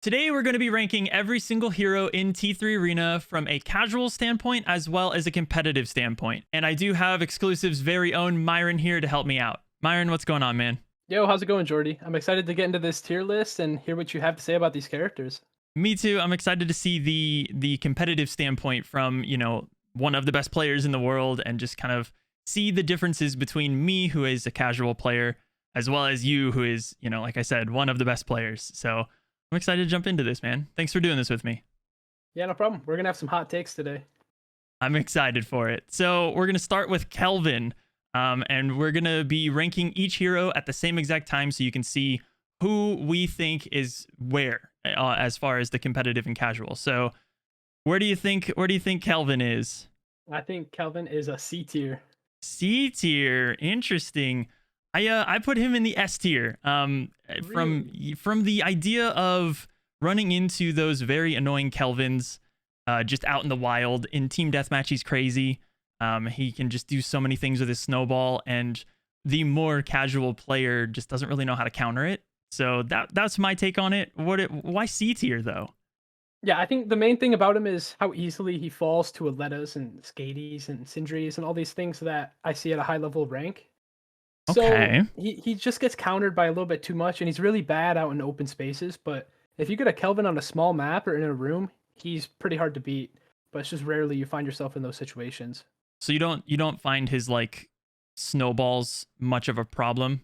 Today, we're going to be ranking every single hero in T3 Arena from a casual standpoint as well as a competitive standpoint. And I do have Exclusive's very own Myron here to help me out. Myron, what's going on, man? Yo, how's it going, Jordy? I'm excited to get into this tier list and hear what you have to say about these characters. Me too. I'm excited to see the competitive standpoint from, one of the best players in the world and just kind of see the differences between me, who is a casual player, as well as you, who is, like I said, one of the best players. So I'm excited to jump into this, man. Thanks for doing this with me. Yeah, no problem. We're going to have some hot takes today. I'm excited for it. So we're going to start with Kelvin, and we're going to be ranking each hero at the same exact time so you can see who we think is where as far as the competitive and casual. So where do you think Kelvin is? I think Kelvin is a C tier. C tier. Interesting. I put him in the S tier. Really? From the idea of running into those very annoying Kelvins just out in the wild. In team deathmatch, he's crazy. He can just do so many things with his snowball, and the more casual player just doesn't really know how to counter it. So that's my take on it. Why C tier though? Yeah, I think the main thing about him is how easily he falls to Aletas and Skadis and Sindris and all these things that I see at a high level rank. So Okay. he just gets countered by a little bit too much, and he's really bad out in open spaces. But if you get a Kelvin on a small map or in a room, he's pretty hard to beat. But it's just rarely you find yourself in those situations. So you don't find his like snowballs much of a problem?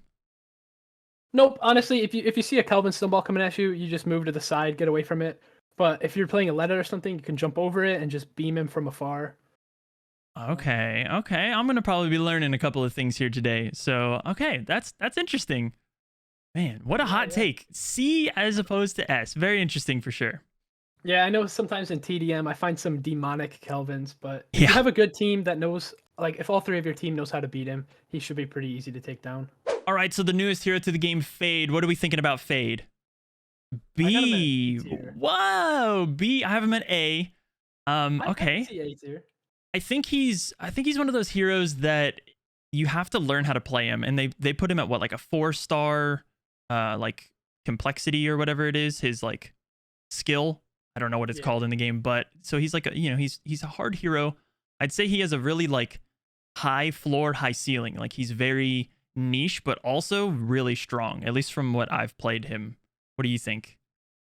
Nope. Honestly, if you see a Kelvin snowball coming at you, you just move to the side, get away from it. But if you're playing Aleta or something, you can jump over it and just beam him from afar. Okay. I'm gonna probably be learning a couple of things here today. So okay, that's interesting. Man, what a hot Yeah. take. C as opposed to S. Very interesting for sure. Yeah, I know sometimes in TDM I find some demonic Kelvins, but if you Yeah. have a good team that knows, like if all three of your team knows how to beat him, he should be pretty easy to take down. All right, so the newest hero to the game, Fade. What are we thinking about Fade? I got him at B. B tier. Whoa, B. I have him at A. I can Okay. see A tier. I think he's one of those heroes that you have to learn how to play him, and they put him at what, like a 4-star like complexity or whatever it is, his like skill. I don't know what it's Yeah, called in the game, but so he's like he's a hard hero. I'd say he has a really like high floor, high ceiling. Like he's very niche, but also really strong, at least from what I've played him. What do you think?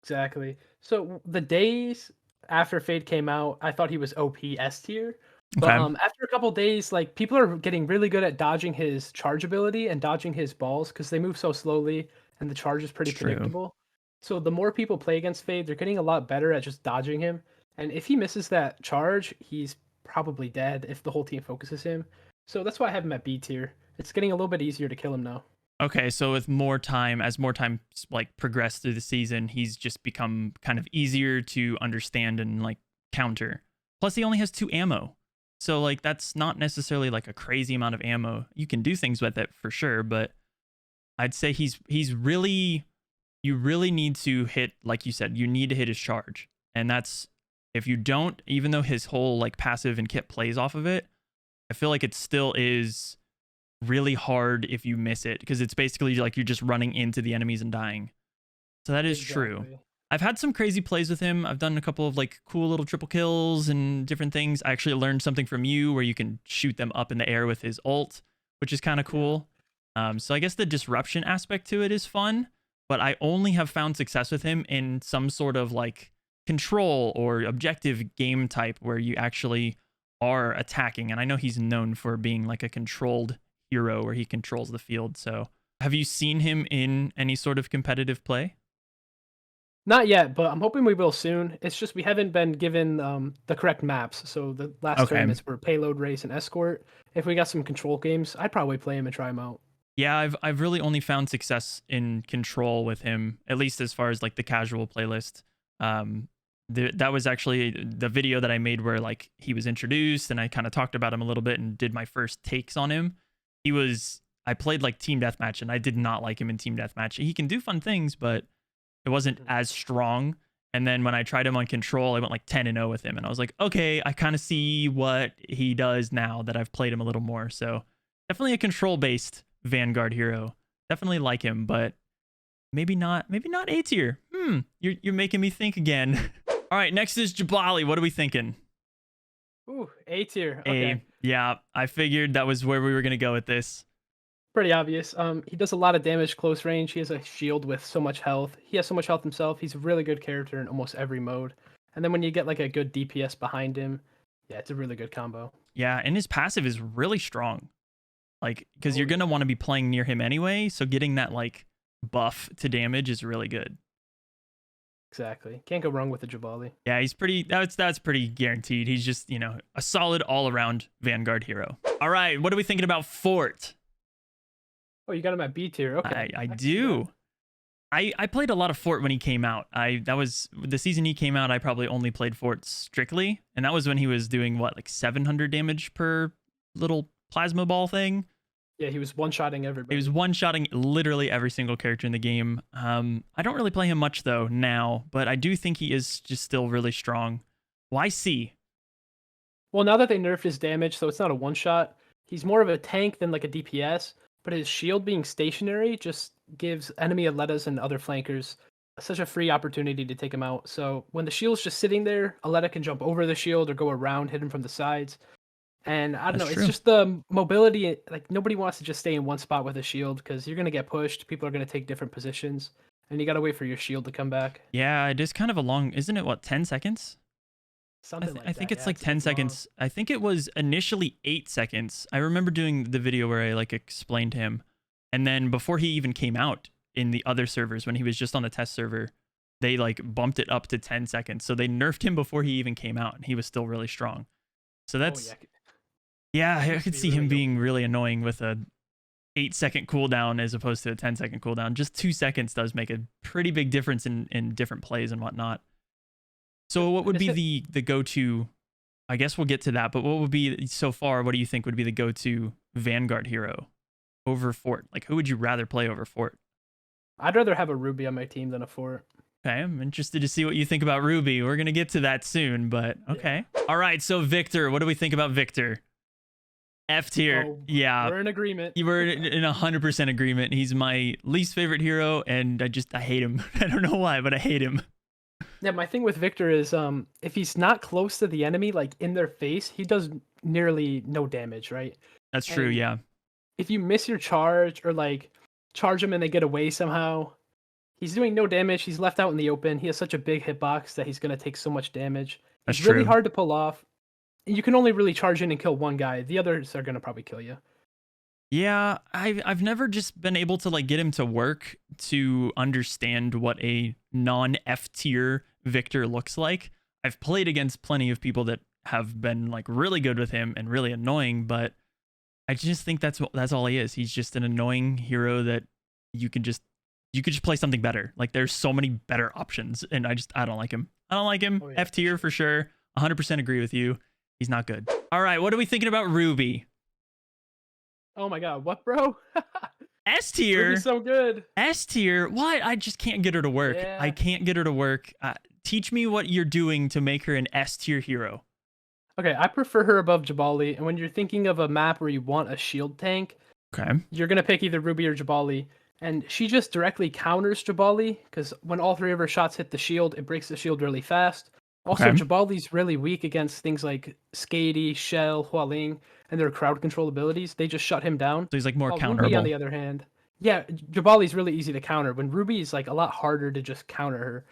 exactly. So the days after Fade came out, I thought he was OP S tier. But Okay. after a couple days, like people are getting really good at dodging his charge ability and dodging his balls because they move so slowly and the charge is It's pretty true. predictable. So the more people play against Fade, they're getting a lot better at just dodging him. And if he misses that charge, he's probably dead if the whole team focuses him. So that's why I have him at B tier. It's getting a little bit easier to kill him now. Okay, so with more time, as more time like progressed through the season, he's just become kind of easier to understand and like counter. Plus, he only has 2 ammo, so like that's not necessarily like a crazy amount of ammo. You can do things with it for sure, but I'd say he's really, you really need to hit, like you said, you need to hit his charge, and that's, if you don't, even though his whole like passive and kit plays off of it, I feel like it still is really hard if you miss it, because it's basically like you're just running into the enemies and dying. So that is true. Exactly. I've had some crazy plays with him. I've done a couple of like cool little triple kills and different things. I actually learned something from you where you can shoot them up in the air with his ult, which is kind of Yeah. cool. So I guess the disruption aspect to it is fun, but I only have found success with him in some sort of like control or objective game type where you actually are attacking. And I know he's known for being like a controlled hero where he controls the field. So have you seen him in any sort of competitive play? Not yet, but I'm hoping we will soon. It's just we haven't been given the correct maps. So the last Okay. tournaments were payload race and escort. If we got some control games, I'd probably play him and try him out. Yeah, I've really only found success in control with him, at least as far as like the casual playlist. That was actually the video that I made where like he was introduced and I kind of talked about him a little bit and did my first takes on him. I played like team deathmatch and I did not like him in team deathmatch. He can do fun things, but it wasn't Mhm. as strong. And then when I tried him on control, I went like 10-0 with him, and I was like, okay, I kind of see what he does now that I've played him a little more. So definitely a control based Vanguard hero. Definitely like him, but maybe not A tier. You're making me think again. All right, next is Jabali. What are we thinking? Ooh, A tier. A. Okay. Yeah, I figured that was where we were gonna go with this. Pretty obvious. He does a lot of damage close range. He has a shield with so much health. He has so much health himself. He's a really good character in almost every mode. And then when you get like a good DPS behind him, yeah, it's a really good combo. Yeah, and his passive is really strong. Like, because Oh, you're yeah. gonna want to be playing near him anyway, so getting that like buff to damage is really good. Exactly. Can't go wrong with the Jabali. Yeah, he's pretty. That's pretty guaranteed. He's just a solid all around Vanguard hero. All right, what are we thinking about Fort? Oh, you got him at B tier. Okay. I can see that. do. I played a lot of Fort when he came out. That was the season he came out. I probably only played Fort strictly, and that was when he was doing what, like 700 damage per little plasma ball thing. Yeah, he was one-shotting everybody. He was one-shotting literally every single character in the game. I don't really play him much though now, but I do think he is just still really strong. Why C? Well, now that they nerfed his damage, so it's not a one-shot, he's more of a tank than like a DPS, but his shield being stationary just gives enemy Aletas and other flankers such a free opportunity to take him out. So when the shield's just sitting there, Aleta can jump over the shield or go around, hit him from the sides. And I don't That's know, true. it's just the mobility. Like, nobody wants to just stay in one spot with a shield because you're going to get pushed. People are going to take different positions, and you got to wait for your shield to come back. Yeah, it is kind of a long, isn't it? What, 10 seconds? Something like I think that. it's Yeah, like a 10 bit long. seconds. I think it was initially 8 seconds. I remember doing the video where I like explained him. And then before he even came out in the other servers, when he was just on the test server, they like bumped it up to 10 seconds. So they nerfed him before he even came out, and he was still really strong. So that's, Oh, yeah, That I used could to be see him really being really annoying with a 8-second cooldown as opposed to a 10-second cooldown. Just 2 seconds does make a pretty big difference in different plays and whatnot. So what would be the go-to? I guess we'll get to that, but what would be so far? What do you think would be the go-to Vanguard hero over Fort? Like, who would you rather play over Fort? I'd rather have a Ruby on my team than a Fort. Okay, I'm interested to see what you think about Ruby. We're gonna get to that soon, but okay. Yeah. All right, so Victor, what do we think about Victor? F tier. Oh, Yeah, we're in agreement. you were in 100% agreement. He's my least favorite hero, and I hate him. I don't know why, but I hate him. Yeah, my thing with Victor is if he's not close to the enemy, like in their face, he does nearly no damage, right? That's true. And Yeah. if you miss your charge or like charge him and they get away somehow, he's doing no damage. He's left out in the open. He has such a big hitbox that he's going to take so much damage. That's He's really true. hard to pull off. You can only really charge in and kill one guy. The others are going to probably kill you. Yeah, I've never just been able to like get him to work to understand what a non F tier Victor looks like. I've played against plenty of people that have been like really good with him and really annoying, but I just think that's all he is. He's just an annoying hero that you could just play something better. Like there's so many better options, and I don't like him. I don't like him. Oh, yeah, F tier for sure. 100% agree with you. He's not good. All right, what are we thinking about Ruby? Oh my god, what, bro? S tier. Ruby's so good. S tier? What? I just can't get her to work. Yeah. I can't get her to work. Teach me what you're doing to make her an S tier hero. Okay, I prefer her above Jabali. And when you're thinking of a map where you want a shield tank, Okay. you're going to pick either Ruby or Jabali. And she just directly counters Jabali, because when all three of her shots hit the shield, it breaks the shield really fast. Also, Okay. Jabali's really weak against things like Skadi, Shell, Hua Ling, and their crowd control abilities. They just shut him down. So he's like more While counterable. Ruby, on the other hand, yeah, Jabali's really easy to counter. When Ruby is like a lot harder to just counter her.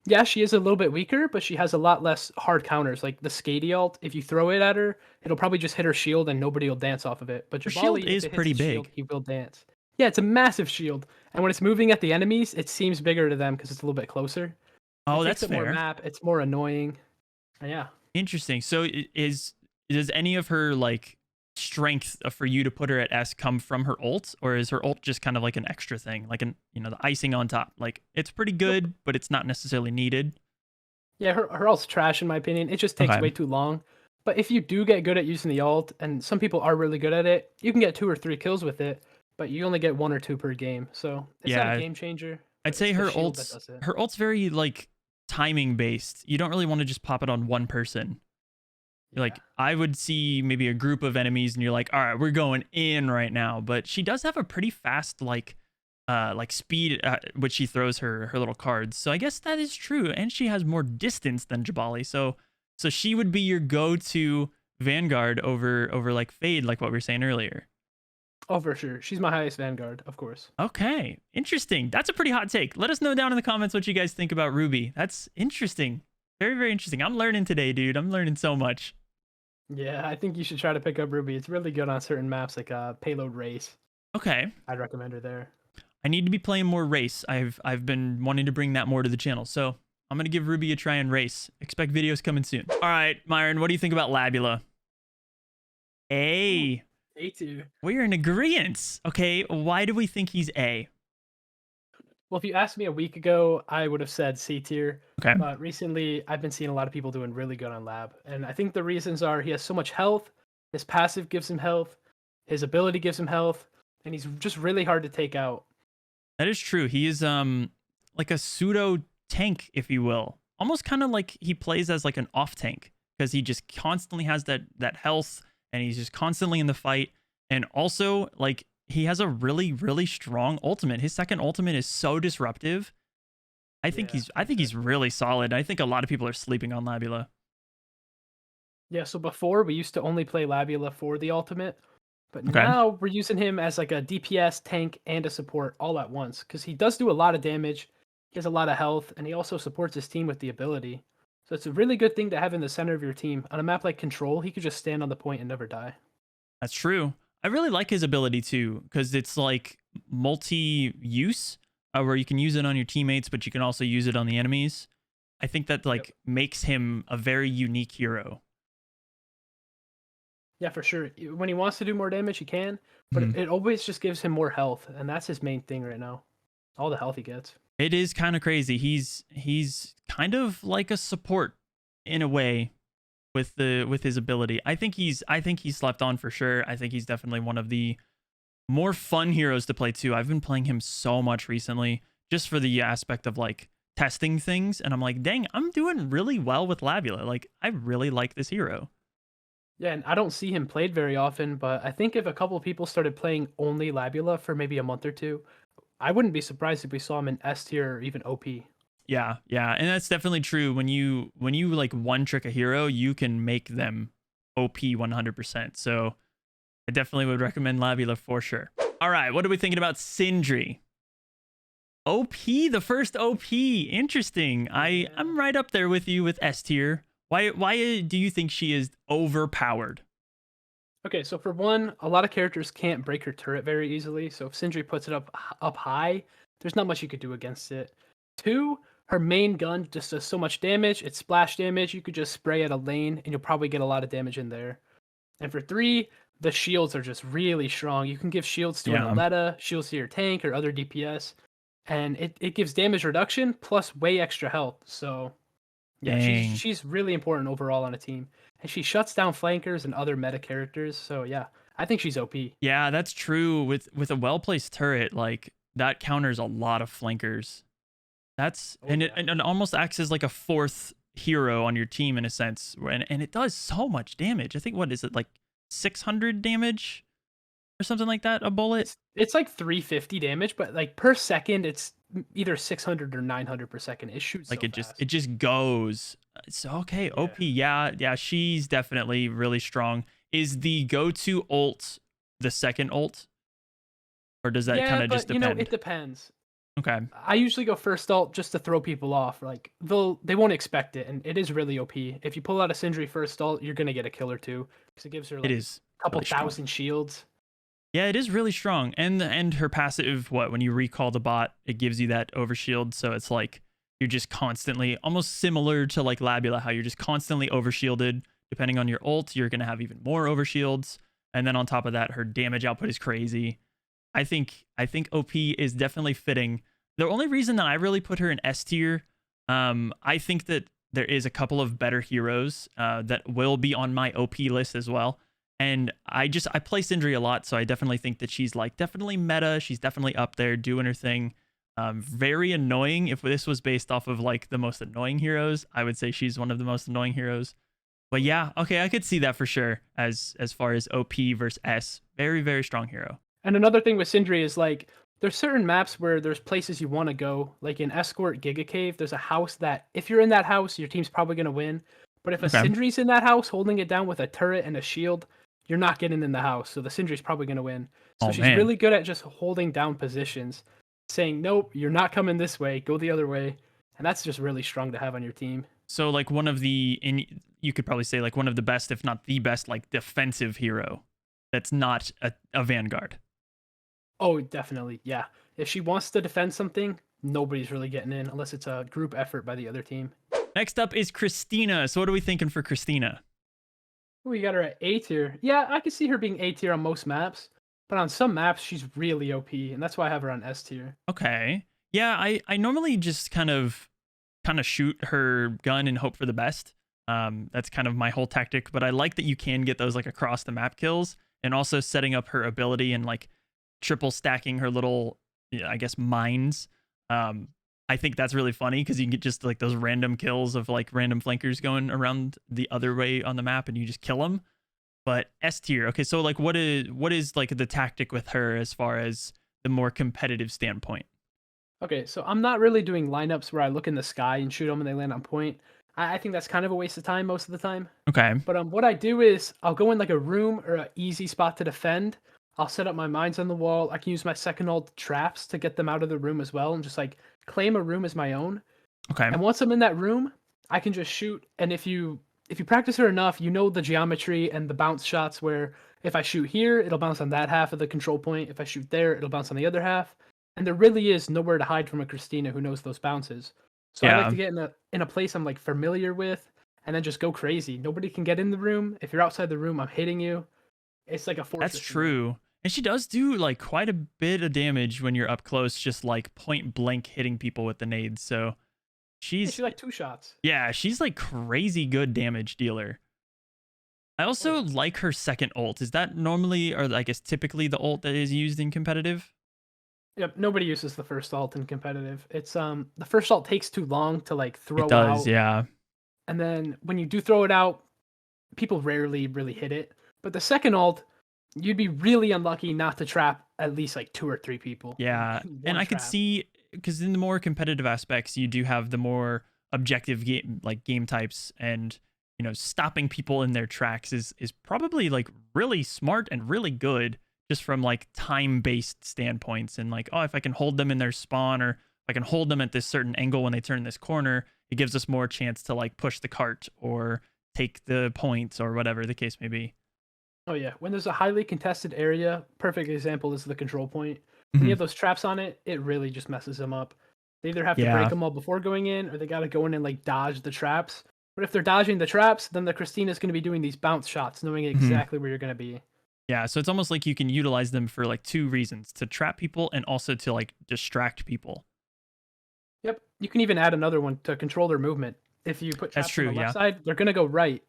Yeah, she is a little bit weaker, but she has a lot less hard counters. Like the Skadi ult, if you throw it at her, it'll probably just hit her shield and nobody will dance off of it. But Her Jabali, shield if is it hits pretty his shield, big. he will dance. Yeah, it's a massive shield, and when it's moving at the enemies, it seems bigger to them because it's a little bit closer. Oh, It that's takes up more fair. map. It's more annoying. And yeah. Interesting. So does any of her like strength for you to put her at S come from her ult, or is her ult just kind of like an extra thing, like the icing on top? Like it's pretty good, but it's not necessarily needed. Yeah, her ult's trash in my opinion. It just takes Okay. way too long. But if you do get good at using the ult, and some people are really good at it, you can get 2 or 3 kills with it, but you only get 1 or 2 per game. So it's not Yeah. a game changer. I'd but say it's the her shield that does it. ult's very like timing based. You don't really want to just pop it on one person. Like I would see maybe a group of enemies and you're like, all right, we're going in right now. But she does have a pretty fast like like speed which she throws her little cards. So I guess that is true, and she has more distance than Jabali. So she would be your go-to Vanguard over like Fade, like what we were saying earlier. Oh, for sure. She's my highest Vanguard, of course. Okay, interesting. That's a pretty hot take. Let us know down in the comments what you guys think about Ruby. That's interesting. Very, very interesting. I'm learning today, dude. I'm learning so much. Yeah, I think you should try to pick up Ruby. It's really good on certain maps like Payload Race. Okay. I'd recommend her there. I need to be playing more Race. I've been wanting to bring that more to the channel. So I'm going to give Ruby a try in Race. Expect videos coming soon. All right, Myron, what do you think about Labula? A. A tier. We're in agreement. Okay, why do we think he's A? Well, if you asked me a week ago, I would have said C tier. Okay. But recently, I've been seeing a lot of people doing really good on Lab. And I think the reasons are he has so much health, his passive gives him health, his ability gives him health, and he's just really hard to take out. That is true. He is like a pseudo tank, if you will. Almost kind of like he plays as like an off tank because he just constantly has that health and he's just constantly in the fight. And also like he has a really, really strong ultimate. His second ultimate is so disruptive. I think he's really solid. I think a lot of people are sleeping on Labula. Yeah, so before we used to only play Labula for the ultimate, but now we're using him as like a DPS, tank, and a support all at once because he does do a lot of damage, he has a lot of health, and he also supports his team with the ability. So it's a really good thing to have in the center of your team. On a map like Control, he could just stand on the point and never die. That's true. I really like his ability too because it's like multi-use where you can use it on your teammates, but you can also use it on the enemies. I think that like makes him a very unique hero. Yeah, for sure. When he wants to do more damage, he can, but it always just gives him more health, and that's his main thing right now. All the health he gets. It is kind of crazy. He's kind of like a support in a way with his ability. I think he's slept on for sure. I think he's definitely one of the more fun heroes to play too. I've been playing him so much recently just for the aspect of like testing things, and I'm like, dang, I'm doing really well with Labula. Like I really like this hero. Yeah, and I don't see him played very often, but I think if a couple of people started playing only Labula for maybe a month or two, I wouldn't be surprised if we saw him in S tier or even OP. Yeah, and that's definitely true. When you like one trick a hero, you can make them OP 100%. So I definitely would recommend Labula for sure. All right, what are we thinking about Sindri? OP, the first OP. Interesting. I'm right up there with you with S tier. Why do you think she is overpowered? Okay, so for one, a lot of characters can't break her turret very easily, so if Sindri puts it up high, there's not much you could do against it. Two, her main gun just does so much damage, it's splash damage, you could just spray at a lane and you'll probably get a lot of damage in there. And for three, the shields are just really strong. You can give shields to an Aleta, shields to your tank or other DPS, and it gives damage reduction plus way extra health, so yeah, she's really important overall on a team. And she shuts down flankers and other meta characters. So yeah, I think she's OP. Yeah, that's true. With a well-placed turret, like that counters a lot of flankers. It almost acts as like a fourth hero on your team in a sense. And it does so much damage. I think what is it, like 600 damage or something like that, a bullet? It's like 350 damage, but like per second it's either 600 or 900 per second. It shoots like so it just goes. So okay, OP. Yeah, she's definitely really strong. Is the go-to ult the second ult, or does that kind of just depend? You know, it depends. Okay. I usually go first ult just to throw people off. Like they won't expect it, and it is really OP. If you pull out a Sindri first ult, you're gonna get a kill or two because it gives her like a couple really thousand shields. Yeah, it is really strong. And her passive, when you recall the bot, it gives you that overshield. So it's like you're just constantly, almost similar to like Labula, how you're just constantly overshielded. Depending on your ult, you're going to have even more overshields. And then on top of that, her damage output is crazy. I think OP is definitely fitting. The only reason that I really put her in S tier, I think that there is a couple of better heroes that will be on my OP list as well. And I play Sindri a lot, so I definitely think that she's like definitely meta. She's definitely up there doing her thing. Very annoying. If this was based off of like the most annoying heroes, I would say she's one of the most annoying heroes. But yeah, okay, I could see that for sure as far as OP versus S. Very, very strong hero. And another thing with Sindri is like there's certain maps where there's places you want to go. Like in Escort Giga Cave, there's a house that if you're in that house, your team's probably gonna win. But if a Okay. Sindri's in that house holding it down with a turret and a shield, you're not getting in the house. So the Sindri's probably gonna win. So Oh she's man. really good at just holding down positions, saying, "Nope, you're not coming this way. Go the other way." And that's just really strong to have on your team. So like one of the you could probably say like one of the best, if not the best, like defensive hero that's not a Vanguard. Oh, definitely. Yeah. If she wants to defend something, nobody's really getting in unless it's a group effort by the other team. Next up is Cristina. So what are we thinking for Cristina? We got her at A tier. Yeah, I could see her being A tier on most maps, but on some maps she's really OP, and that's why I have her on S tier. Okay. Yeah, I normally just kind of shoot her gun and hope for the best. That's kind of my whole tactic, but I like that you can get those like across the map kills and also setting up her ability and like triple stacking her little, yeah, I guess, mines. I think that's really funny because you can get just like those random kills of like random flankers going around the other way on the map and you just kill them. But S tier, okay, so like what is like the tactic with her as far as the more competitive standpoint? Okay, so I'm not really doing lineups where I look in the sky and shoot them and they land on point. I think that's kind of a waste of time most of the time. Okay. But what I do is I'll go in like a room or an easy spot to defend. I'll set up my mines on the wall. I can use my second ult traps to get them out of the room as well and just like claim a room as my own. Okay. And once I'm in that room, I can just shoot. And if you practice it enough, you know the geometry and the bounce shots where if I shoot here, it'll bounce on that half of the control point. If I shoot there, it'll bounce on the other half. And there really is nowhere to hide from a Cristina who knows those bounces. So I like Yeah. to get in a place I'm like familiar with and then just go crazy. Nobody can get in the room. If you're outside the room, I'm hitting you. It's like a That's fortress in there. true. And she does do like quite a bit of damage when you're up close, just like point blank hitting people with the nades. So Yeah, she's, she's like 2 shots. yeah, she's like crazy good damage dealer. I Oh also yeah. like her second ult. Is that normally, or I guess typically, the ult that is used in competitive? Yep, nobody uses the first ult in competitive. It's the first ult takes too long to like It throw does, out. yeah. And then when you do throw it out, people rarely really hit it. But the second ult, you'd be really unlucky not to trap at least like 2 or 3 people Yeah. in And one I could trap. see, because in the more competitive aspects, you do have the more objective game, like game types, and stopping people in their tracks is probably like really smart and really good just from like time based standpoints, and like, oh, if I can hold them in their spawn, or if I can hold them at this certain angle when they turn this corner, it gives us more chance to like push the cart or take the points or whatever the case may be. Oh yeah, when there's a highly contested area, perfect example is the control point. When you Mhm. have those traps on it, it really just messes them up. They either have to break Yeah. them all before going in, or they got to go in and like dodge the traps. But if they're dodging the traps, then the Christina's going to be doing these bounce shots, knowing Mhm. exactly where you're going to be. Yeah, so it's almost like you can utilize them for like two reasons: to trap people and also to like distract people. Yep, you can even add another one to control their movement. If you put That's traps on true, the left yeah. side, they're going to go right.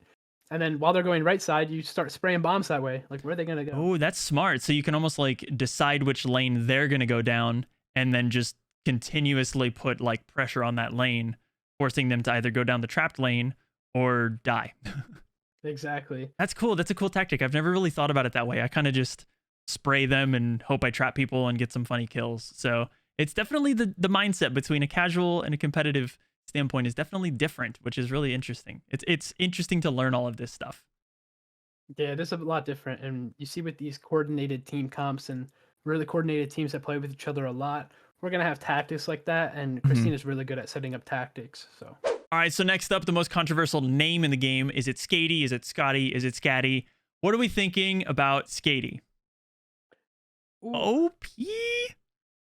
And then while they're going right side, you start spraying bombs that way. Like, where are they going to go? Oh, that's smart. So you can almost like decide which lane they're going to go down and then just continuously put like pressure on that lane, forcing them to either go down the trapped lane or die. Exactly. That's cool. That's a cool tactic. I've never really thought about it that way. I kind of just spray them and hope I trap people and get some funny kills. So it's definitely the mindset between a casual and a competitive standpoint is definitely different, which is really interesting. It's interesting to learn all of this stuff. Yeah, it is a lot different. And you see with these coordinated team comps and really coordinated teams that play with each other a lot, we're going to have tactics like that. And Mhm. Christina's really good at setting up tactics. So, All right, so next up, the most controversial name in the game. Is it Skadi? Is it Scotty? Is it Skadi? What are we thinking about Skadi? ooh, OP?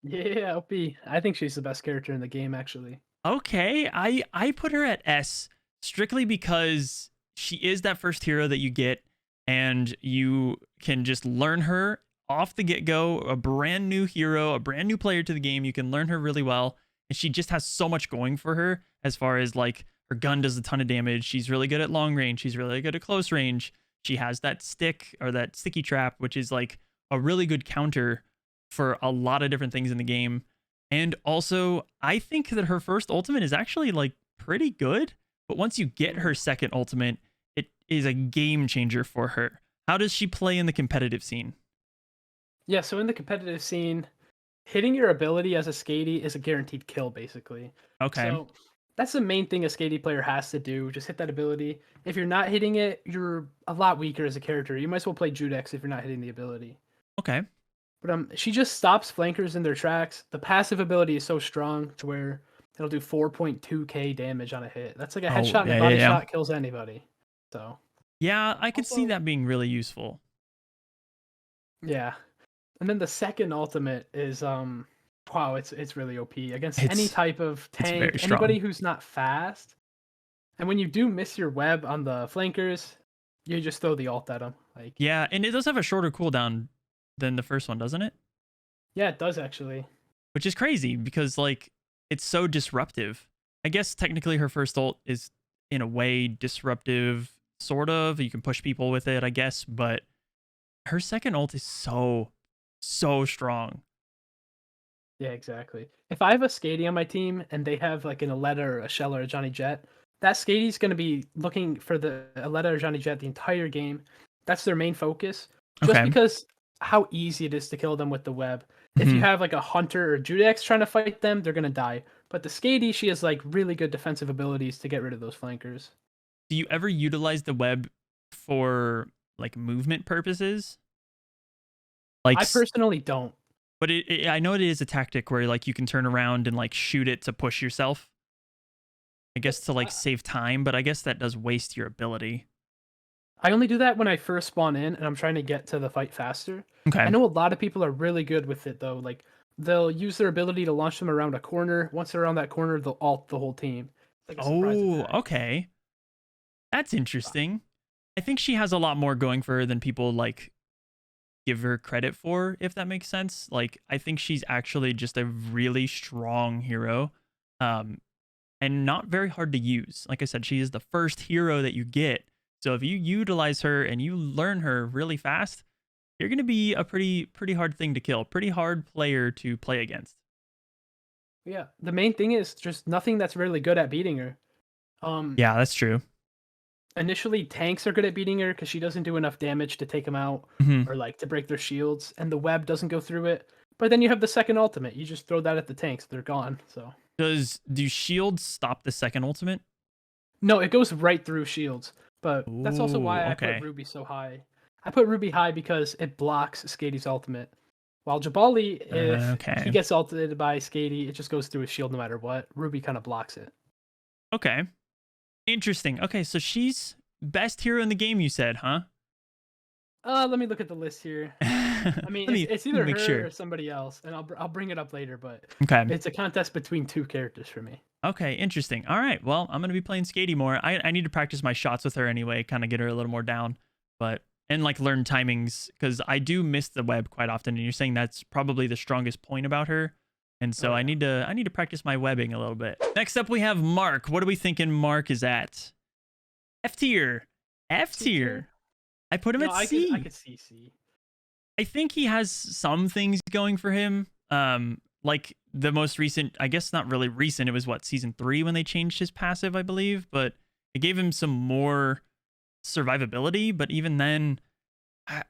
yeah, OP. I think she's the best character in the game, actually. Okay, I put her at S strictly because she is that first hero that you get, and you can just learn her off the get-go, a brand new hero, a brand new player to the game. You can learn her really well, and she just has so much going for her as far as like her gun does a ton of damage. She's really good at long range. She's really good at close range. She has that stick or that sticky trap, which is like a really good counter for a lot of different things in the game. And also, I think that her first ultimate is actually like pretty good, but once you get her Mhm. second ultimate, it is a game changer for her. How does she play in the competitive scene? Yeah, so in the competitive scene, hitting your ability as a Skadi is a guaranteed kill, basically. Okay. So that's the main thing a Skadi player has to do. Just hit that ability. If you're not hitting it, you're a lot weaker as a character. You might as well play Judex if you're not hitting the ability. Okay. But she just stops flankers in their tracks. The passive ability is so strong to where it'll do 4.2k damage on a hit. That's like a Oh, headshot and a yeah, yeah, body yeah. shot kills anybody. So Yeah, I could see also, that being really useful. yeah. And then the second ultimate is wow, it's really OP against any It's type of it's tank, very anybody strong. who's not fast. And when you do miss your web on the flankers, you just throw the ult at them. Like, Yeah, and it does have a shorter cooldown than the first one, doesn't it? yeah, it does actually. Which is crazy because like it's so disruptive. I guess technically her first ult is in a way disruptive, sort of. You can push people with it, I guess, but her second ult is so strong. Yeah, exactly. If I have a Skady on my team and they have like an Aleta or a Shell or a Johnny Jet, that Skady's going to be looking for the Aleta or Johnny Jet the entire game. That's their main focus. Just Okay. because how easy it is to kill them with the web. If you Mhm. have like a Hunter or Judex trying to fight them, they're going to die. But the Skady, she has like really good defensive abilities to get rid of those flankers. Do you ever utilize the web for like movement purposes? Like I personally don't. but I know it is a tactic where like you can turn around and like shoot it to push yourself. I guess to like save time, but I guess that does waste your ability. I only do that when I first spawn in and I'm trying to get to the fight faster. I Okay. know a lot of people are really good with it though. Like they'll use their ability to launch them around a corner. Once they're around that corner, they'll ult the whole team. It's like a surprise Oh, attack. okay. That's interesting. I think she has a lot more going for her than people like give her credit for, if that makes sense. Like I think she's actually just a really strong hero. Um and not very hard to use. Like I said, she is the first hero that you get. So if you utilize her and you learn her really fast, you're going to be a pretty hard thing to kill. Pretty hard player to play against. Yeah, the main thing is just nothing that's really good at beating her. Um, Yeah, that's true. Initially tanks are good at beating her because she doesn't do enough damage to take them out Mhm. or like to break their shields, and the web doesn't go through it. But then you have the second ultimate. You just throw that at the tanks; they're gone. So Do shields stop the second ultimate? no, it goes right through shields. But that's also Ooh, why I put okay. Ruby so high. I put Ruby high because it blocks Skady's ultimate. While Jabali, if he Okay. gets ulted by Skady, it just goes through his shield no matter what. Ruby kind of blocks it. Okay. Interesting. Okay, so she's best hero in the game, you said, huh? Let me look at the list here. I mean, it's let me either make her sure. or somebody else, and I'll bring it up later. But Okay. it's a contest between two characters for me. Okay, interesting. All right. Well, I'm gonna be playing Skady more. I need to practice my shots with her anyway, kind of get her a little more down. But and like learn timings because I do miss the web quite often. And you're saying that's probably the strongest point about her. And Oh so yeah. I need to practice my webbing a little bit. Next up we have Mark. What are we thinking Mark is at? F tier. F C tier. tier. I put him No, at I C. could see C. I think he has some things going for him. Like the most recent, I guess not really recent. It was what, season 3 when they changed his passive, I believe, but it gave him some more survivability. But even then, I,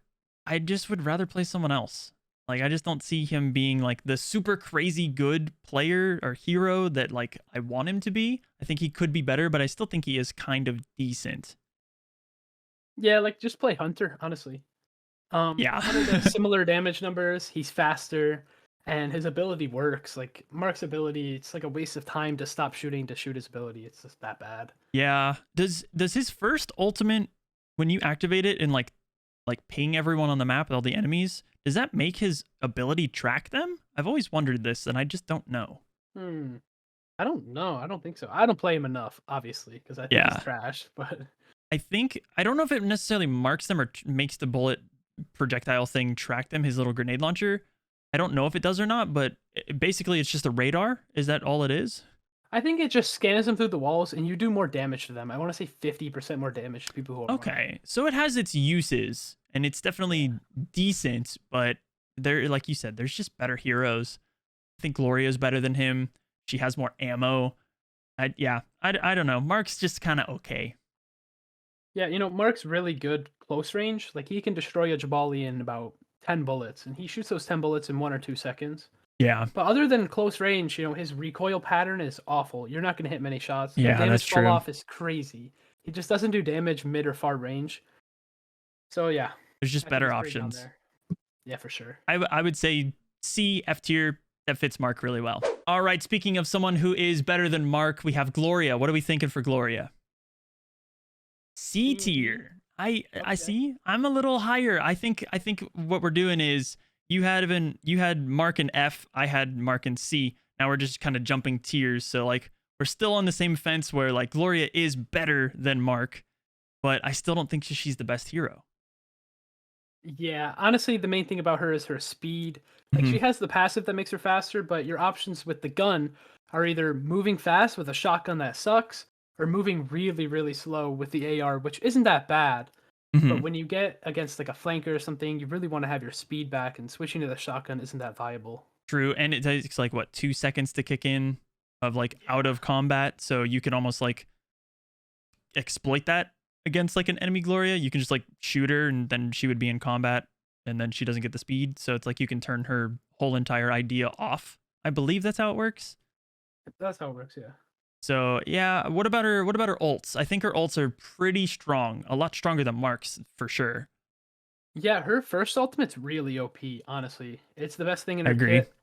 I just would rather play someone else. Like I just don't see him being like the super crazy good player or hero that like I want him to be. I think he could be better, but I still think he is kind of decent. Yeah, like just play Hunter, honestly. Yeah. Hunter does similar damage numbers. He's faster, and his ability works. Like Mark's ability, it's like a waste of time to stop shooting to shoot his ability. It's just that bad. Yeah. Does his first ultimate when you activate it and like ping everyone on the map, all the enemies, does that make his ability track them? I've always wondered this and I just don't know. Hmm. I don't know. I don't think so. I don't play him enough, obviously, because I think he's Yeah. trash. But I don't know if it necessarily marks them or makes the bullet projectile thing track them, his little grenade launcher. I don't know if it does or not, but basically it's just a radar. Is that all it is? I think it just scans them through the walls, and you do more damage to them. I want to say 50% more damage to people who are on it. Okay. So it has its uses and it's Yeah. definitely decent, but there, like you said, there's just better heroes. I think Gloria is better than him. She has more ammo. I don't know. Mark's just kind of okay. Yeah, Mark's really good close range. Like he can destroy a Jabali in about 10 bullets, and he shoots those 10 bullets in 1 or 2 seconds. Yeah. But other than close range, his recoil pattern is awful. You're not going to hit many shots. The Yeah, that's damage fall true. off is crazy. He just doesn't do damage mid or far range. So yeah, There's just I think better he's pretty down options. there. Yeah, for sure. I would say C, F tier. That fits Mark really well. All right, speaking of someone who is better than Mark, we have Gloria. What are we thinking for Gloria? C tier. I Okay. see. I'm a little higher. I think what we're doing is you had Mark and F, I had Mark and C. Now we're just kind of jumping tiers. So like we're still on the same fence where like Gloria is better than Mark, but I still don't think she's the best hero. Yeah, honestly, the main thing about her is her speed. Like Hmm. she has the passive that makes her faster, but your options with the gun are either moving fast with a shotgun that sucks, or moving really, really slow with the AR, which isn't that bad. But Hmm. when you get against like a flanker or something, you really want to have your speed back, and switching to the shotgun isn't that viable. True, and it takes like what 2 seconds to kick in of like out Yeah. of combat, so you can almost like exploit that against like an enemy Gloria. You can just like shoot her and then she would be in combat and then she doesn't get the speed. So it's like you can turn her whole entire idea off. I believe that's how it works. That's how it works, yeah. So yeah, what about her ults? I think her ults are pretty strong. A lot stronger than Mark's for sure. Yeah, her first ultimate's really OP, honestly. It's the best thing in I her agree. kit.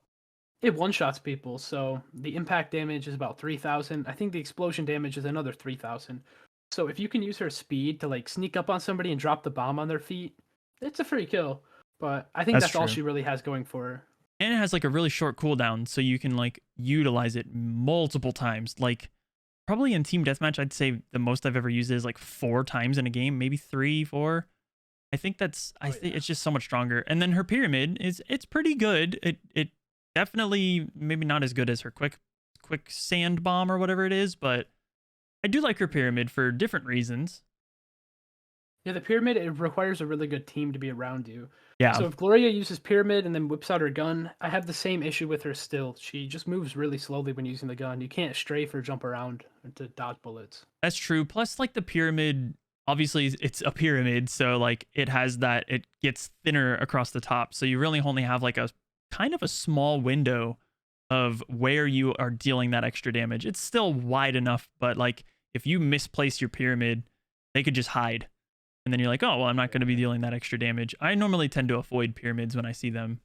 It one-shots people, so the impact damage is about 3,000. I think the explosion damage is another 3,000. So if you can use her speed to like sneak up on somebody and drop the bomb on their feet, it's a free kill. But I think That's that's all true. she really has going for her. And it has like a really short cooldown, so you can like utilize it multiple times. Like probably in team deathmatch, I'd say the most I've ever used it is like 4 times in a game, maybe three, four. I Oh think yeah. it's just so much stronger. And then her pyramid it's pretty good. It definitely maybe not as good as her quick sand bomb or whatever it is, but I do like her pyramid for different reasons. Yeah, the pyramid, it requires a really good team to be around you. Yeah, So if Gloria uses pyramid and then whips out her gun, I have the same issue with her still. She just moves really slowly when using the gun. You can't strafe or jump around to dodge bullets. that's true. Plus like the pyramid obviously it's a pyramid, so like it gets thinner across the top. So you really only have like a kind of a small window of where you are dealing that extra damage. It's still wide enough, but like if you misplace your pyramid, they could just hide. And then you're like, oh, well, I'm not going to be Yeah. dealing that extra damage. I normally tend to avoid pyramids when I see them.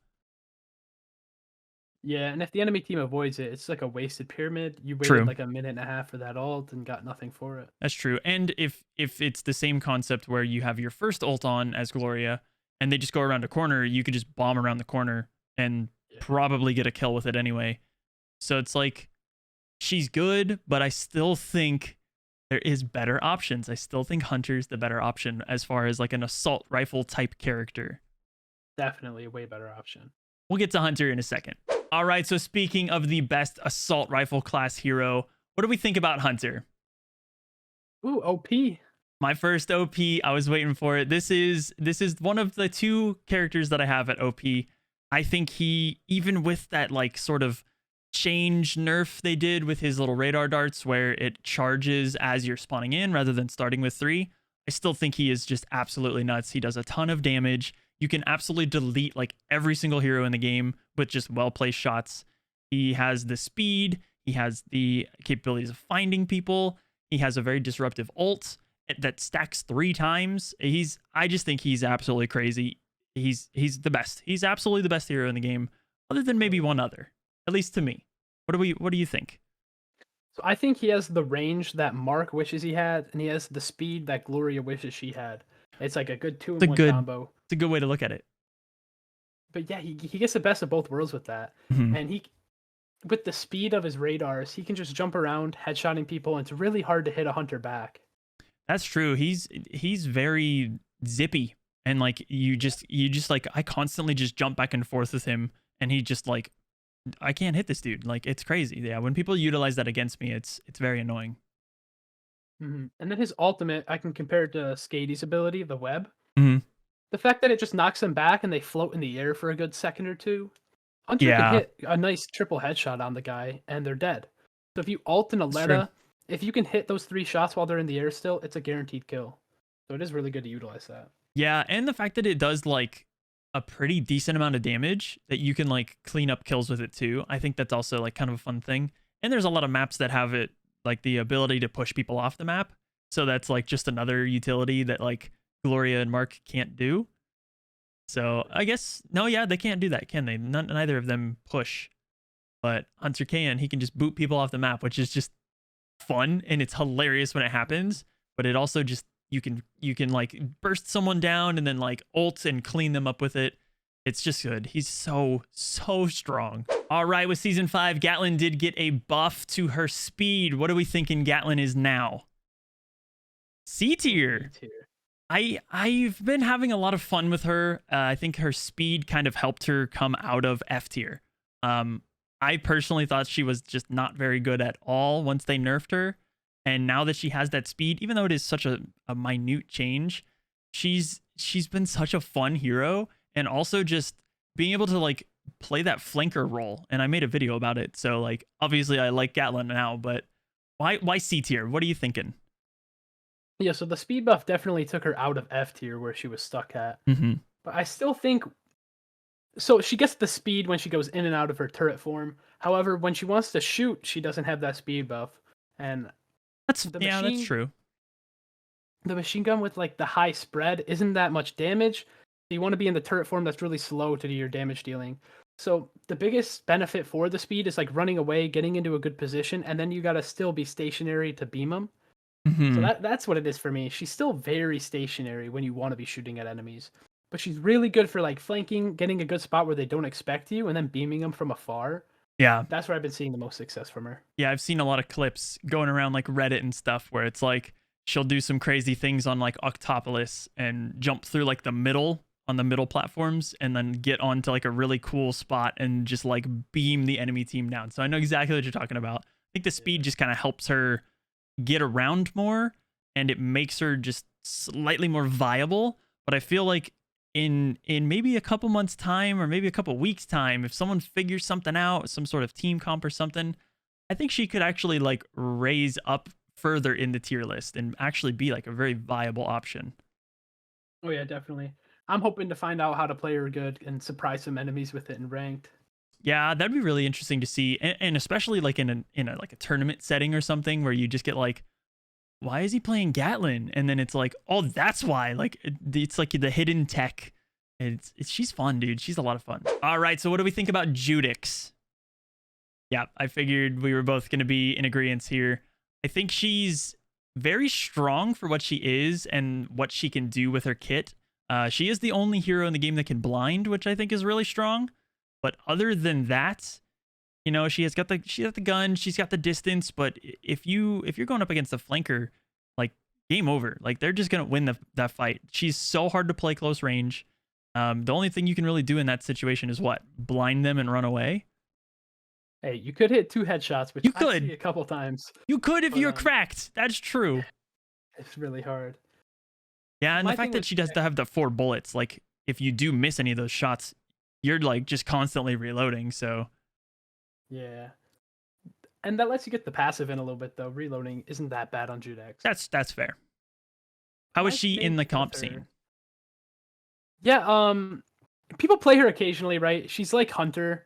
Yeah, and if the enemy team avoids it, it's like a wasted pyramid. You waited True. like a minute and a half for that ult and got nothing for it. That's true. And if it's the same concept where you have your first ult on as Gloria and they just go around a corner, you could just bomb around the corner and Yeah. probably get a kill with it anyway. So it's like she's good, but I still think there is better options. I still think Hunter's the better option as far as like an assault rifle type character. Definitely a way better option. We'll get to Hunter in a second. All right, so speaking of the best assault rifle class hero, what do we think about Hunter? Ooh, OP. My first OP, I was waiting for it. This is one of the two characters that I have at OP. I think he, even with that like sort of change nerf they did with his little radar darts where it charges as you're spawning in rather than starting with 3, I still think he is just absolutely nuts. He does a ton of damage. You can absolutely delete like every single hero in the game with just well-placed shots. He has the speed, he has the capabilities of finding people, he has a very disruptive ult that stacks 3 times. I just think he's absolutely crazy. He's the best. He's absolutely the best hero in the game, other than Oh maybe yeah. one other. At least to me. What do you think? So I think he has the range that Mark wishes he had, and he has the speed that Gloria wishes she had. It's like a good two It's in a one good combo. it's a good way to look at it. But yeah, he gets the best of both worlds with that. Mhm. And he with the speed of his radars, he can just jump around, headshotting people, and it's really hard to hit a hunter back. That's true. He's very zippy and like you just like I constantly just jump back and forth with him and he just like I can't hit this dude. Like it's crazy. Yeah, when people utilize that against me, it's very annoying. And then his ultimate, I can compare it to Skadi's ability, the web. Mhm. The fact that it just knocks them back and they float in the air for a good second or two. Hunter can Yeah, hit a nice triple headshot on the guy and they're dead. So if you ult an it's true. Aleta, if you can hit those 3 shots while they're in the air still, it's a guaranteed kill. So it is really good to utilize that. Yeah, and the fact that it does like a pretty decent amount of damage that you can like clean up kills with it too. I think that's also like kind of a fun thing. And there's a lot of maps that have it like the ability to push people off the map. So that's like just another utility that like Gloria and Mark can't do. So I guess no, yeah, they can't do that, can they? Neither of them push. But Hunter can. He can just boot people off the map, which is just fun and it's hilarious when it happens. But it also just you can like burst someone down and then like ult and clean them up with it. It's just good. He's so strong. All right, with season 5, Gatlyn did get a buff to her speed. What are we thinking Gatlyn is now? C tier. I've been having a lot of fun with her. I think her speed kind of helped her come out of F tier. I personally thought she was just not very good at all once they nerfed her. And now that she has that speed, even though it is such a minute change, she's been such a fun hero. And also just being able to like play that flanker role. And I made a video about it. So like, obviously I like Gatlyn now, but why C tier? What are you thinking? Yeah, so the speed buff definitely took her out of F tier where she was stuck at. But I still think... So she gets the speed when she goes in and out of her turret form. However, when she wants to shoot, she doesn't have that speed buff. And that's true. The machine gun with like the high spread isn't that much damage. You want to be in the turret form that's really slow to do your damage dealing. So the biggest benefit for the speed is like running away, getting into a good position, and then you gotta still be stationary to beam them. So that's what it is for me. She's still very stationary when you want to be shooting at enemies. But she's really good for like flanking, getting a good spot where they don't expect you, and then beaming them from afar. Yeah. That's where I've been seeing the most success from her. Yeah, I've seen a lot of clips going around like Reddit and stuff where it's like she'll do some crazy things on like Octopolis and jump through like the middle on the middle platforms and then get onto like a really cool spot and just like beam the enemy team down. So I know exactly what you're talking about. I think the speed just kind of helps her get around more and it makes her just slightly more viable. But I feel like in maybe a couple months time or maybe a couple weeks time, if someone figures something out, some sort of team comp or something, I think she could actually like raise up further in the tier list and actually be like a very viable option. Oh yeah, definitely. I'm hoping to find out how to play her good and surprise some enemies with it in ranked. Yeah, that'd be really interesting to see, and especially like in a like a tournament setting or something where you just get like, why is he playing Gatlyn? And then it's like, oh, that's why. Like it's like the hidden tech. It's she's fun, dude. She's a lot of fun. All right, so what do we think about Judex? Yeah, I figured we were both going to be in agreement here. I think she's very strong for what she is and what she can do with her kit. She is the only hero in the game that can blind, which I think is really strong. But other than that, you know, she's got the gun, she's got the distance. But if you're going up against a flanker, like game over. Like they're just gonna win that fight. She's so hard to play close range. The only thing you can really do in that situation is what? Blind them and run away. Hey, you could hit 2 headshots, which you I could see a couple times. You could if you're cracked. That's true. It's really hard. Yeah, and the fact that she does have the 4 bullets, like if you do miss any of those shots, you're like just constantly reloading. So yeah, and that lets you get the passive in a little bit though. Reloading isn't that bad on Judex. That's fair. How is she in the comp scene? Yeah, people play her occasionally, right? She's like Hunter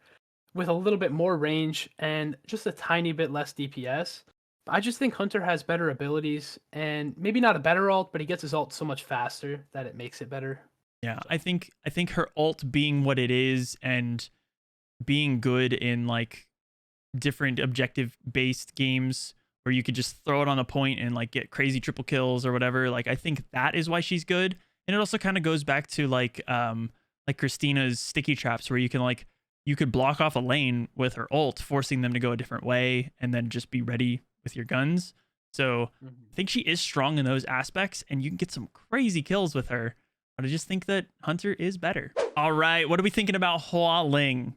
with a little bit more range and just a tiny bit less DPS. I just think Hunter has better abilities and maybe not a better ult, but he gets his ult so much faster that it makes it better. Yeah, I think her ult being what it is and being good in like different objective based games where you could just throw it on a point and like get crazy triple kills or whatever. Like I think that is why she's good. And it also kind of goes back to like Cristina's sticky traps where you could block off a lane with her ult, forcing them to go a different way and then just be ready with your guns. So I think she is strong in those aspects and you can get some crazy kills with her. But I just think that Hunter is better. All right, what are we thinking about Hua Ling?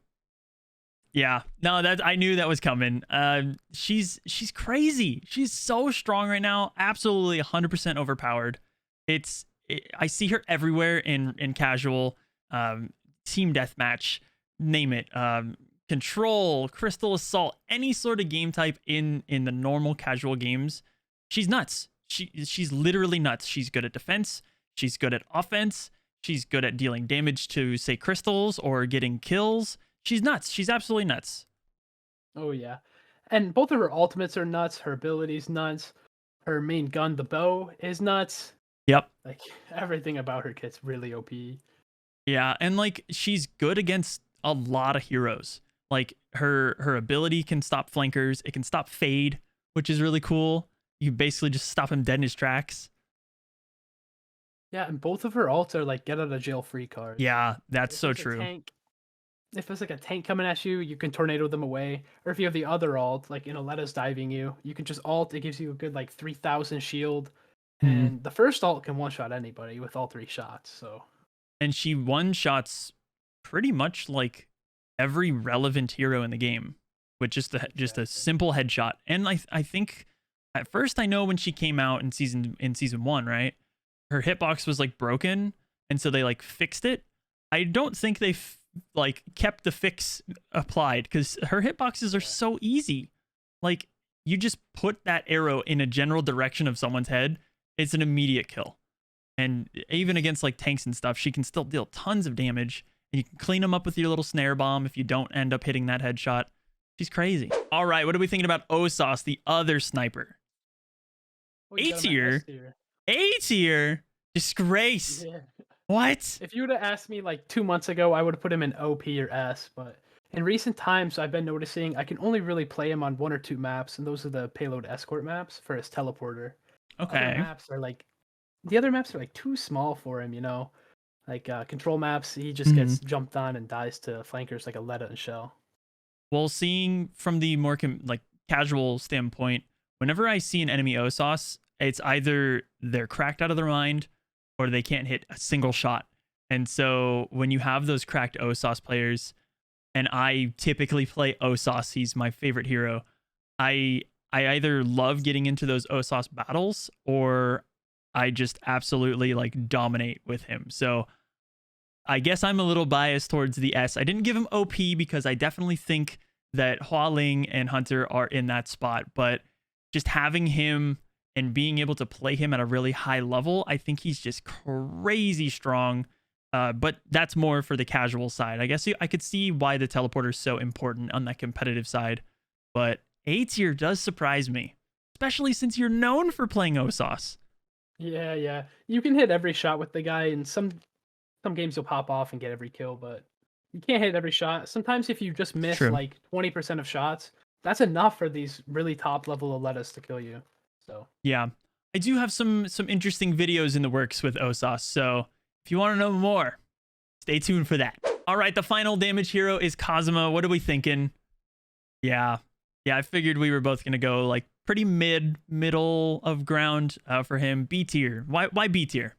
Yeah, no, I knew that was coming. She's crazy. She's so strong right now. Absolutely 100% overpowered. I see her everywhere in casual, team deathmatch, name it, control, crystal assault, any sort of game type in the normal casual games. She's nuts. She's literally nuts. She's good at defense. She's good at offense. She's good at dealing damage to, say, crystals or getting kills. She's nuts. She's absolutely nuts. Oh yeah, and both of her ultimates are nuts. Her abilities nuts. Her main gun, the bow, is nuts. Yep. Like everything about her kit's really OP. Yeah, and like she's good against a lot of heroes. Like her ability can stop flankers. It can stop Fade, which is really cool. You basically just stop him dead in his tracks. Yeah, and both of her ults are like get out of jail free cards. Yeah, that's If so there's a true. tank, if there's like a tank coming at you, you can tornado them away. Or if you have the other alt, like Aleta's diving you, you can just alt. It gives you a good like 3,000 shield, Mhm. and the first alt can one shot anybody with all 3 shots. So And she one shots pretty much like every relevant hero in the game with just a exactly. simple headshot. And I think at first I know when she came out in season 1, right? Her hitbox was like broken, and so they like fixed it. I don't think they like kept the fix applied because her hitboxes are Yeah. so easy. Like you just put that arrow in a general direction of someone's head, it's an immediate kill. And even against like tanks and stuff, she can still deal tons of damage. And you can clean them up with your little snare bomb if you don't end up hitting that headshot. She's crazy. All right, what are we thinking about Ossas, the other sniper? Oh, you A got him at S tier? tier. A tier? Disgrace. Yeah. What? If you would have asked me like 2 months ago, I would have put him in OP or S. But in recent times, I've been noticing I can only really play him on 1 or 2 maps, and those are the payload escort maps for his teleporter. Other Okay. maps are like the other maps are like too small for him, Like control maps, he just Mhm. gets jumped on and dies to flankers like Aleta and Shell. Well, seeing from the more like casual standpoint, whenever I see an enemy Ossas, it's either they're cracked out of their mind or they can't hit a single shot. And so when you have those cracked Ossas players, and I typically play Ossas, he's my favorite hero. I I either love getting into those Ossas battles or I just absolutely like dominate with him. So I guess I'm a little biased towards the S. I didn't give him OP because I definitely think that Hua Ling and Hunter are in that spot, but just having him and being able to play him at a really high level, I think he's just crazy strong. But that's more for the casual side. I guess I could see why the teleporter is so important on that competitive side. But A tier does surprise me, especially since you're known for playing Ossas. Yeah, yeah. You can hit every shot with the guy, and some games you'll pop off and get every kill, but you can't hit every shot. Sometimes if you just It's miss true. like 20% of shots, that's enough for these really top level Aletas to kill you. So Yeah. I do have some interesting videos in the works with Ossas, so if you want to know more, stay tuned for that. All right, the final damage hero is Kazama. What are we thinking? Yeah. Yeah, I figured we were both going to go like pretty middle of ground for him. B tier. Why B tier?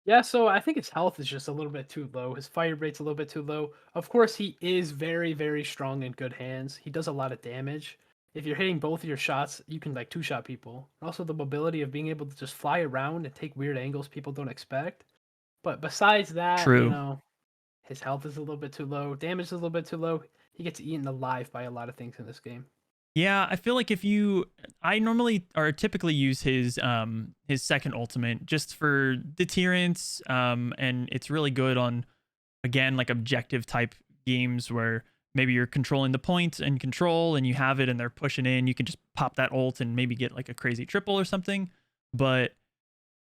yeah, so I think his health is just a little bit too low. His fire rate's a little bit too low. Of course, he is very, very strong in good hands. He does a lot of damage. If you're hitting both of your shots, you can like two-shot people. Also, the mobility of being able to just fly around and take weird angles people don't expect. But besides that, True. his health is a little bit too low. Damage is a little bit too low. He gets eaten alive by a lot of things in this game. Yeah, I feel like I normally or typically use his second ultimate just for deterrence and it's really good on again like objective type games where maybe you're controlling the point and control and you have it and they're pushing in, you can just pop that ult and maybe get like a crazy triple or something. But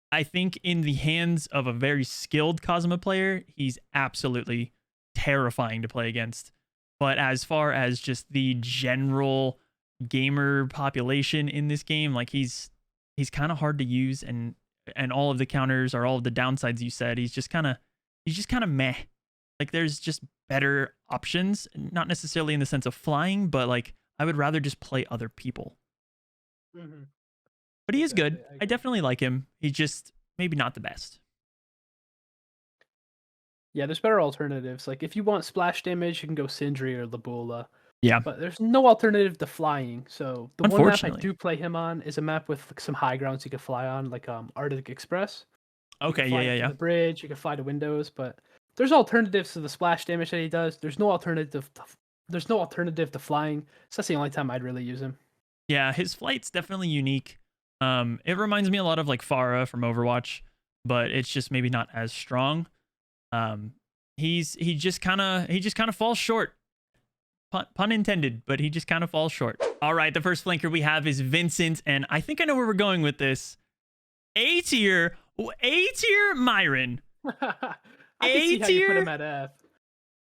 I think in the hands of a very skilled Kazama player, he's absolutely terrifying to play against. But as far as just the general gamer population in this game, like he's kind of hard to use and all of the counters are all of the downsides you said. He's just kind of meh. Like there's just better options, not necessarily in the sense of flying, but like I would rather just play other people. Mm-hmm. But he is good. Exactly, I I agree. definitely like him. He's just maybe not the best. Yeah, there's better alternatives. Like if you want splash damage, you can go Sindri or Labula. Yeah, But there's no alternative to flying. So the one map I unfortunately. do play him on is a map with like, some high grounds you can fly on, like Arctic Express. You can Okay, yeah, fly yeah, up to yeah. the bridge, you can fly to windows, but there's alternatives to the splash damage that he does. There's no alternative to flying. So that's the only time I'd really use him. Yeah, his flight's definitely unique. It reminds me a lot of like Farah from Overwatch, but it's just maybe not as strong. He just kind of falls short. Pun intended, but he just kind of falls short. All right, the first flanker we have is Vincent, and I think I know where we're going with this. A tier Myron. I can see how you put him at F.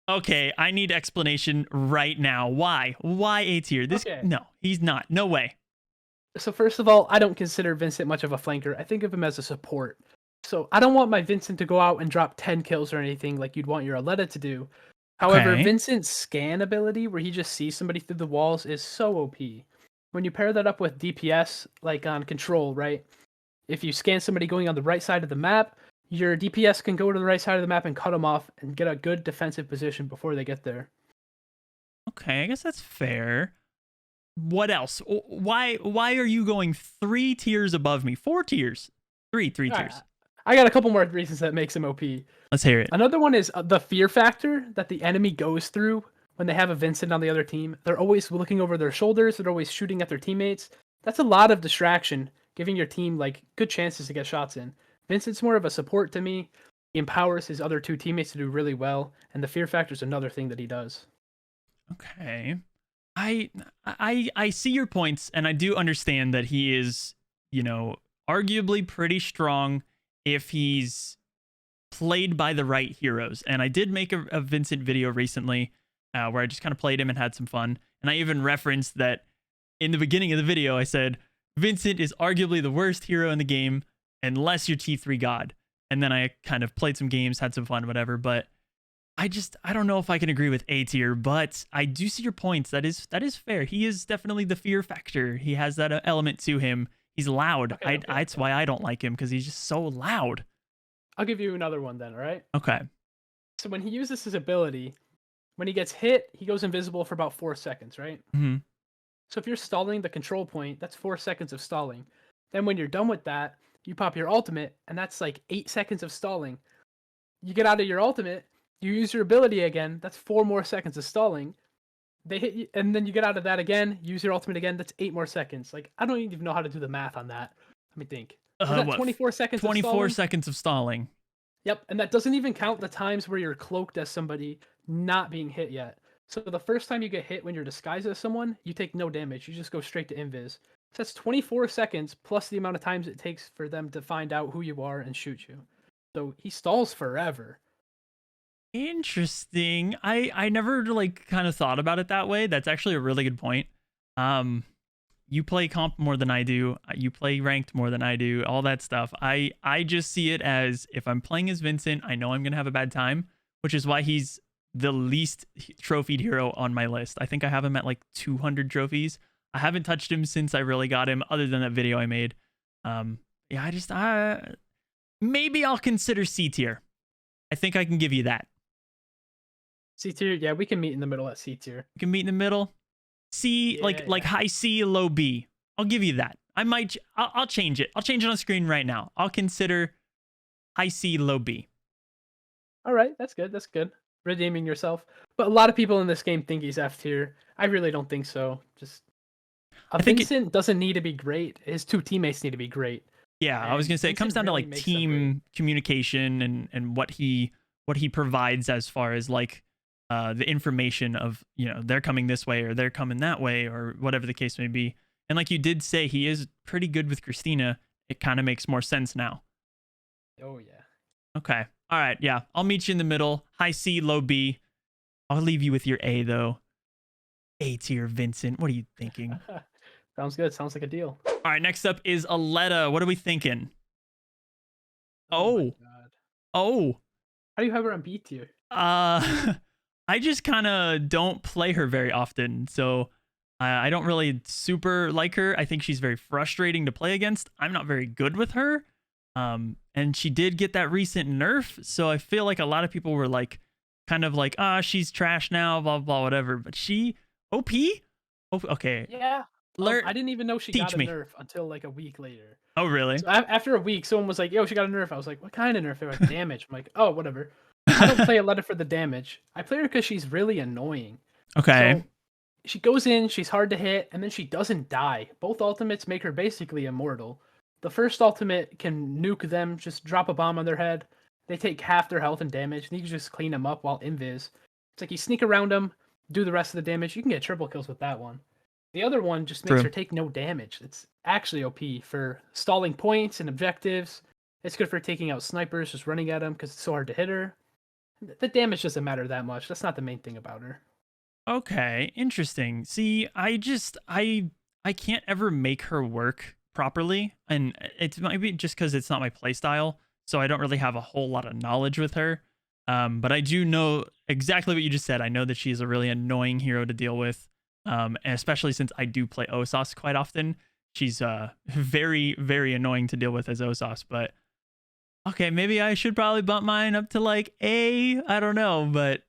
Okay, I need explanation right now. Why? Why A tier? No, he's not. No way. So first of all, I don't consider Vincent much of a flanker. I think of him as a support. So I don't want my Vincent to go out and drop 10 kills or anything like you'd want your Aleta to do. However, Okay. Vincent's scan ability, where he just sees somebody through the walls, is so OP. When you pair that up with DPS, like on Control, right? If you scan somebody going on the right side of the map, your DPS can go to the right side of the map and cut them off and get a good defensive position before they get there. Okay, I guess that's fair. What else? Why are you going 3 tiers above me? 4 tiers. 3 tiers. I got a couple more reasons that makes him OP. Let's hear it. Another one is the fear factor that the enemy goes through when they have a Vincent on the other team. They're always looking over their shoulders. They're always shooting at their teammates. That's a lot of distraction, giving your team like good chances to get shots in. Vincent's more of a support to me. He empowers his other 2 teammates to do really well, and the fear factor is another thing that he does. Okay. I see your points, and I do understand that he is, arguably pretty strong if he's played by the right heroes. And I did make a Vincent video recently where I just kind of played him and had some fun. And I even referenced that in the beginning of the video, I said, Vincent is arguably the worst hero in the game unless you're T3 God. And then I kind of played some games, had some fun, whatever. But I don't know if I can agree with A tier, but I do see your points. That is fair. He is definitely the fear factor. He has that element to him. He's loud. That's why I don't like him, because he's just so loud. I'll give you another one then, all right? Okay. So when he uses his ability, when he gets hit, he goes invisible for about 4 seconds, right? Mm-hmm. So if you're stalling the control point, that's 4 seconds of stalling. Then when you're done with that, you pop your ultimate, and that's like 8 seconds of stalling. You get out of your ultimate, you use your ability again, that's 4 more seconds of stalling. They hit you, and then you get out of that again, use your ultimate again, that's 8 more seconds. Like, I don't even know how to do the math on that. Let me think. Was that 24 seconds 24 seconds of stalling. Yep, and that doesn't even count the times where you're cloaked as somebody not being hit yet. So the first time you get hit when you're disguised as someone, you take no damage. You just go straight to invis. So that's 24 seconds plus the amount of times it takes for them to find out who you are and shoot you. So he stalls forever. Interesting. I never kind of thought about it that way. That's actually a really good point. You play comp more than I do. You play ranked more than I do. All that stuff. I just see it as, if I'm playing as Vincent, I know I'm gonna have a bad time, which is why he's the least trophied hero on my list. I think I have him at like 200 trophies. I haven't touched him since I really got him, other than that video I made. Maybe I'll consider C tier. I think I can give you that. C tier, yeah, we can meet in the middle at C tier. We can meet in the middle. C, yeah, like high C, low B. I'll give you that. I'll change it. I'll change it on screen right now. I'll consider high C, low B. All right, that's good. That's good. Redeeming yourself. But a lot of people in this game think he's F tier. I really don't think so. Vincent doesn't need to be great. His 2 teammates need to be great. Yeah, I was gonna say, it comes down to like team communication and what he provides as far as like the information of, they're coming this way or they're coming that way or whatever the case may be. And like you did say, he is pretty good with Cristina. It kind of makes more sense now. Oh yeah. Okay. All right. Yeah, I'll meet you in the middle. High C, low B. I'll leave you with your A though. A tier, Vincent. What are you thinking? Sounds good. Sounds like a deal. All right. Next up is Aleta. What are we thinking? Oh. How do you have her on B tier? I just kind of don't play her very often, so I don't really super like her. I think she's very frustrating to play against. I'm not very good with her. And she did get that recent nerf, so I feel like a lot of people were like, kind of like, she's trash now, blah, blah, whatever. But she, OP? Okay. Yeah. I didn't even know she got a nerf until like a week later. Oh, really? So after a week, someone was like, yo, she got a nerf. I was like, what kind of nerf? They're like, damage. I'm like, oh, whatever. I don't play Aleta for the damage. I play her because she's really annoying. Okay. So she goes in, she's hard to hit, and then she doesn't die. Both ultimates make her basically immortal. The first ultimate can nuke them, just drop a bomb on their head. They take half their health and damage, and you can just clean them up while invis. It's like you sneak around them, do the rest of the damage. You can get triple kills with that one. The other one just makes True. her take no damage. It's actually OP for stalling points and objectives. It's good for taking out snipers, just running at them because it's so hard to hit her. The damage doesn't matter that much. That's not the main thing about her. Okay, interesting. See, I can't ever make her work properly, and it might be just because it's not my playstyle, so I don't really have a whole lot of knowledge with her. But I do know exactly what you just said. I know that she's a really annoying hero to deal with, and especially since I do play Ossas quite often. She's very, very annoying to deal with as Ossas, but okay, maybe I should probably bump mine up to like A. I don't know, but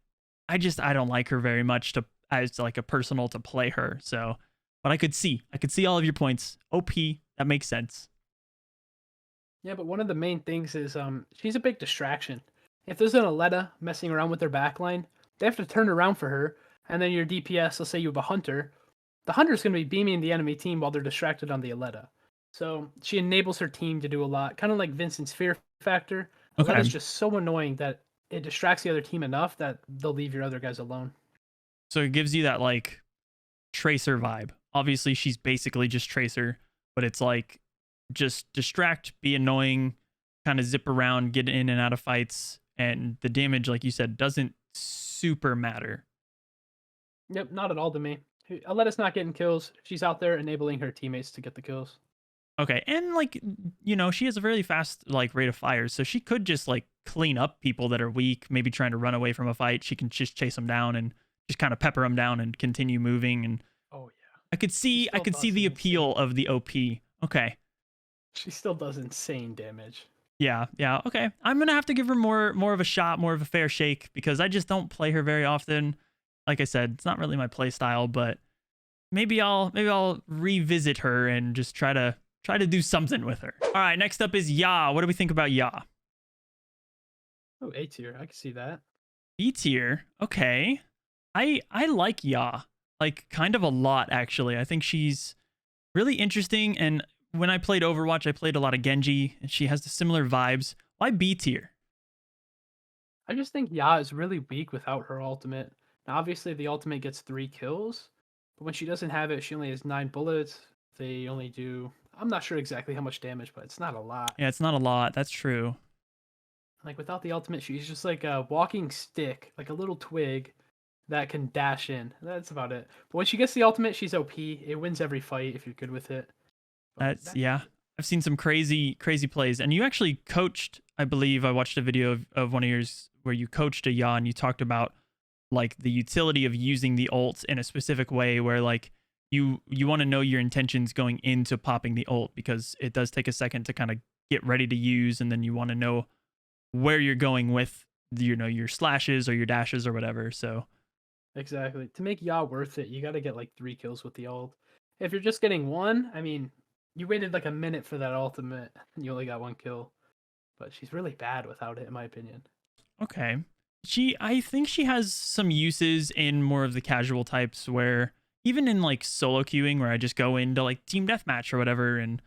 I don't like her very much to as like a personal to play her. So, but I could see all of your points. OP, that makes sense. Yeah, but one of the main things is she's a big distraction. If there's an Aleta messing around with their backline, they have to turn around for her, and then your DPS, let's say you have a hunter, the hunter's going to be beaming the enemy team while they're distracted on the Aleta. So she enables her team to do a lot, kind of like Vincent's fear factor. Okay. Aleta's just so annoying that it distracts the other team enough that they'll leave your other guys alone. So it gives you that like Tracer vibe. Obviously, she's basically just Tracer, but it's like just distract, be annoying, kind of zip around, get in and out of fights, and the damage, like you said, doesn't super matter. Yep, not at all to me. Aleta's not getting kills. She's out there enabling her teammates to get the kills. Okay, and like, you know, she has a really fast like rate of fire, so she could just like clean up people that are weak, maybe trying to run away from a fight. She can just chase them down and just kind of pepper them down and continue moving. And oh yeah, I could see the appeal of the OP. Okay. She still does insane damage. Yeah, okay. I'm gonna have to give her more of a shot, more of a fair shake, because I just don't play her very often. Like I said, it's not really my play style, but maybe I'll revisit her and just try to do something with her. All right, next up is Ya. What do we think about Ya? Oh, A tier. I can see that. B tier. Okay. I like Ya. Like kind of a lot actually. I think she's really interesting, and when I played Overwatch, I played a lot of Genji, and she has the similar vibes. Why B tier? I just think Ya is really weak without her ultimate. Now, obviously, the ultimate gets 3 kills, but when she doesn't have it, she only has 9 bullets. They only do... I'm not sure exactly how much damage, but it's not a lot. Yeah, it's not a lot. That's true. Like, without the ultimate, she's just like a walking stick, like a little twig that can dash in. That's about it. But when she gets the ultimate, she's OP. It wins every fight if you're good with it. Yeah. I've seen some crazy plays, and you actually coached. I believe I watched a video of one of yours where you coached a Ya, and you talked about like the utility of using the ult in a specific way, where like you want to know your intentions going into popping the ult, because it does take a second to kind of get ready to use, and then you want to know where you're going with your slashes or your dashes or whatever. So exactly, to make Ya worth it, you got to get like 3 kills with the ult. If you're just getting 1, I mean, you waited like a minute for that ultimate and you only got 1 kill. But she's really bad without it, in my opinion. Okay. I think she has some uses in more of the casual types, where even in like solo queuing, where I just go into like team deathmatch or whatever, and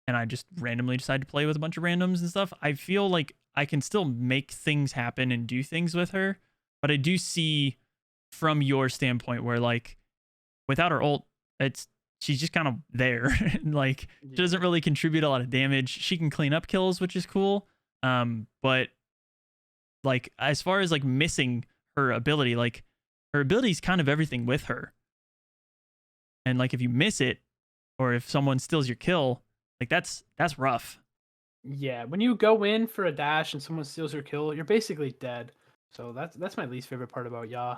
I just randomly decide to play with a bunch of randoms and stuff, I feel like I can still make things happen and do things with her. But I do see from your standpoint where like without her ult, she's just kind of there. Like she doesn't really contribute a lot of damage. She can clean up kills, which is cool. But like as far as like missing her ability, like her ability is kind of everything with her. And like if you miss it, or if someone steals your kill, like that's rough. Yeah, when you go in for a dash and someone steals your kill, you're basically dead. So that's my least favorite part about Ya.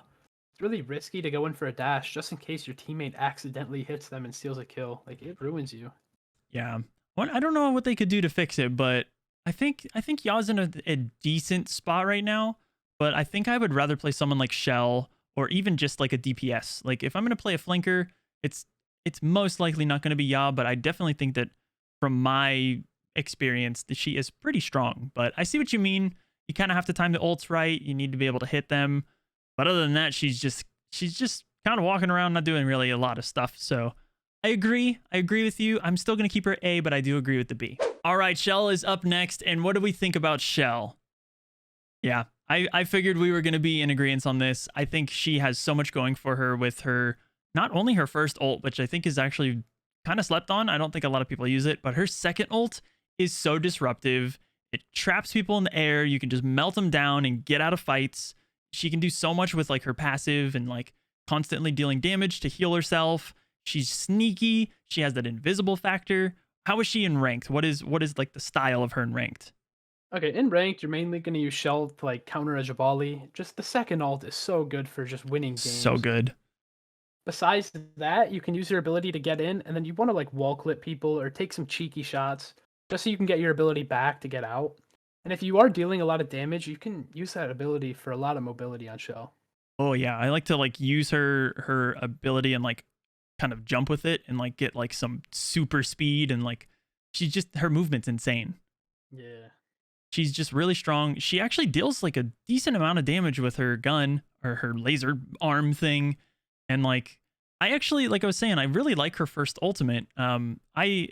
It's really risky to go in for a dash just in case your teammate accidentally hits them and steals a kill. Like it ruins you. Yeah. I don't know what they could do to fix it, but I think Ya's in a decent spot right now. But I think I would rather play someone like Shell, or even just like a DPS. Like if I'm gonna play a flanker, it's most likely not gonna be Ya, but I definitely think that from my experience that she is pretty strong. But I see what you mean. You kind of have to time the ults right. You need to be able to hit them. But other than that, she's just kind of walking around, not doing really a lot of stuff. So I agree with you. I'm still going to keep her A, but I do agree with the B. All right, Shell is up next. And what do we think about Shell? Yeah, I figured we were going to be in agreement on this. I think she has so much going for her with her, not only her first ult, which I think is actually kind of slept on. I don't think a lot of people use it, but her second ult is so disruptive. It traps people in the air. You can just melt them down and get out of fights. She can do so much with like her passive and like constantly dealing damage to heal herself. She's sneaky. She has that invisible factor. How is she in ranked? What is like the style of her in ranked? Okay, in ranked, you're mainly going to use Shell to like counter a Jabali. Just the second ult is so good for just winning games. So good. Besides that, you can use your ability to get in, and then you want to like wall clip people or take some cheeky shots just so you can get your ability back to get out. And if you are dealing a lot of damage, you can use that ability for a lot of mobility on Shell. Oh yeah, I like to like use her ability and like kind of jump with it and like get like some super speed and like her movement's insane. Yeah. She's just really strong. She actually deals like a decent amount of damage with her gun or her laser arm thing. And like, I actually, like I was saying, I really like her first ultimate. I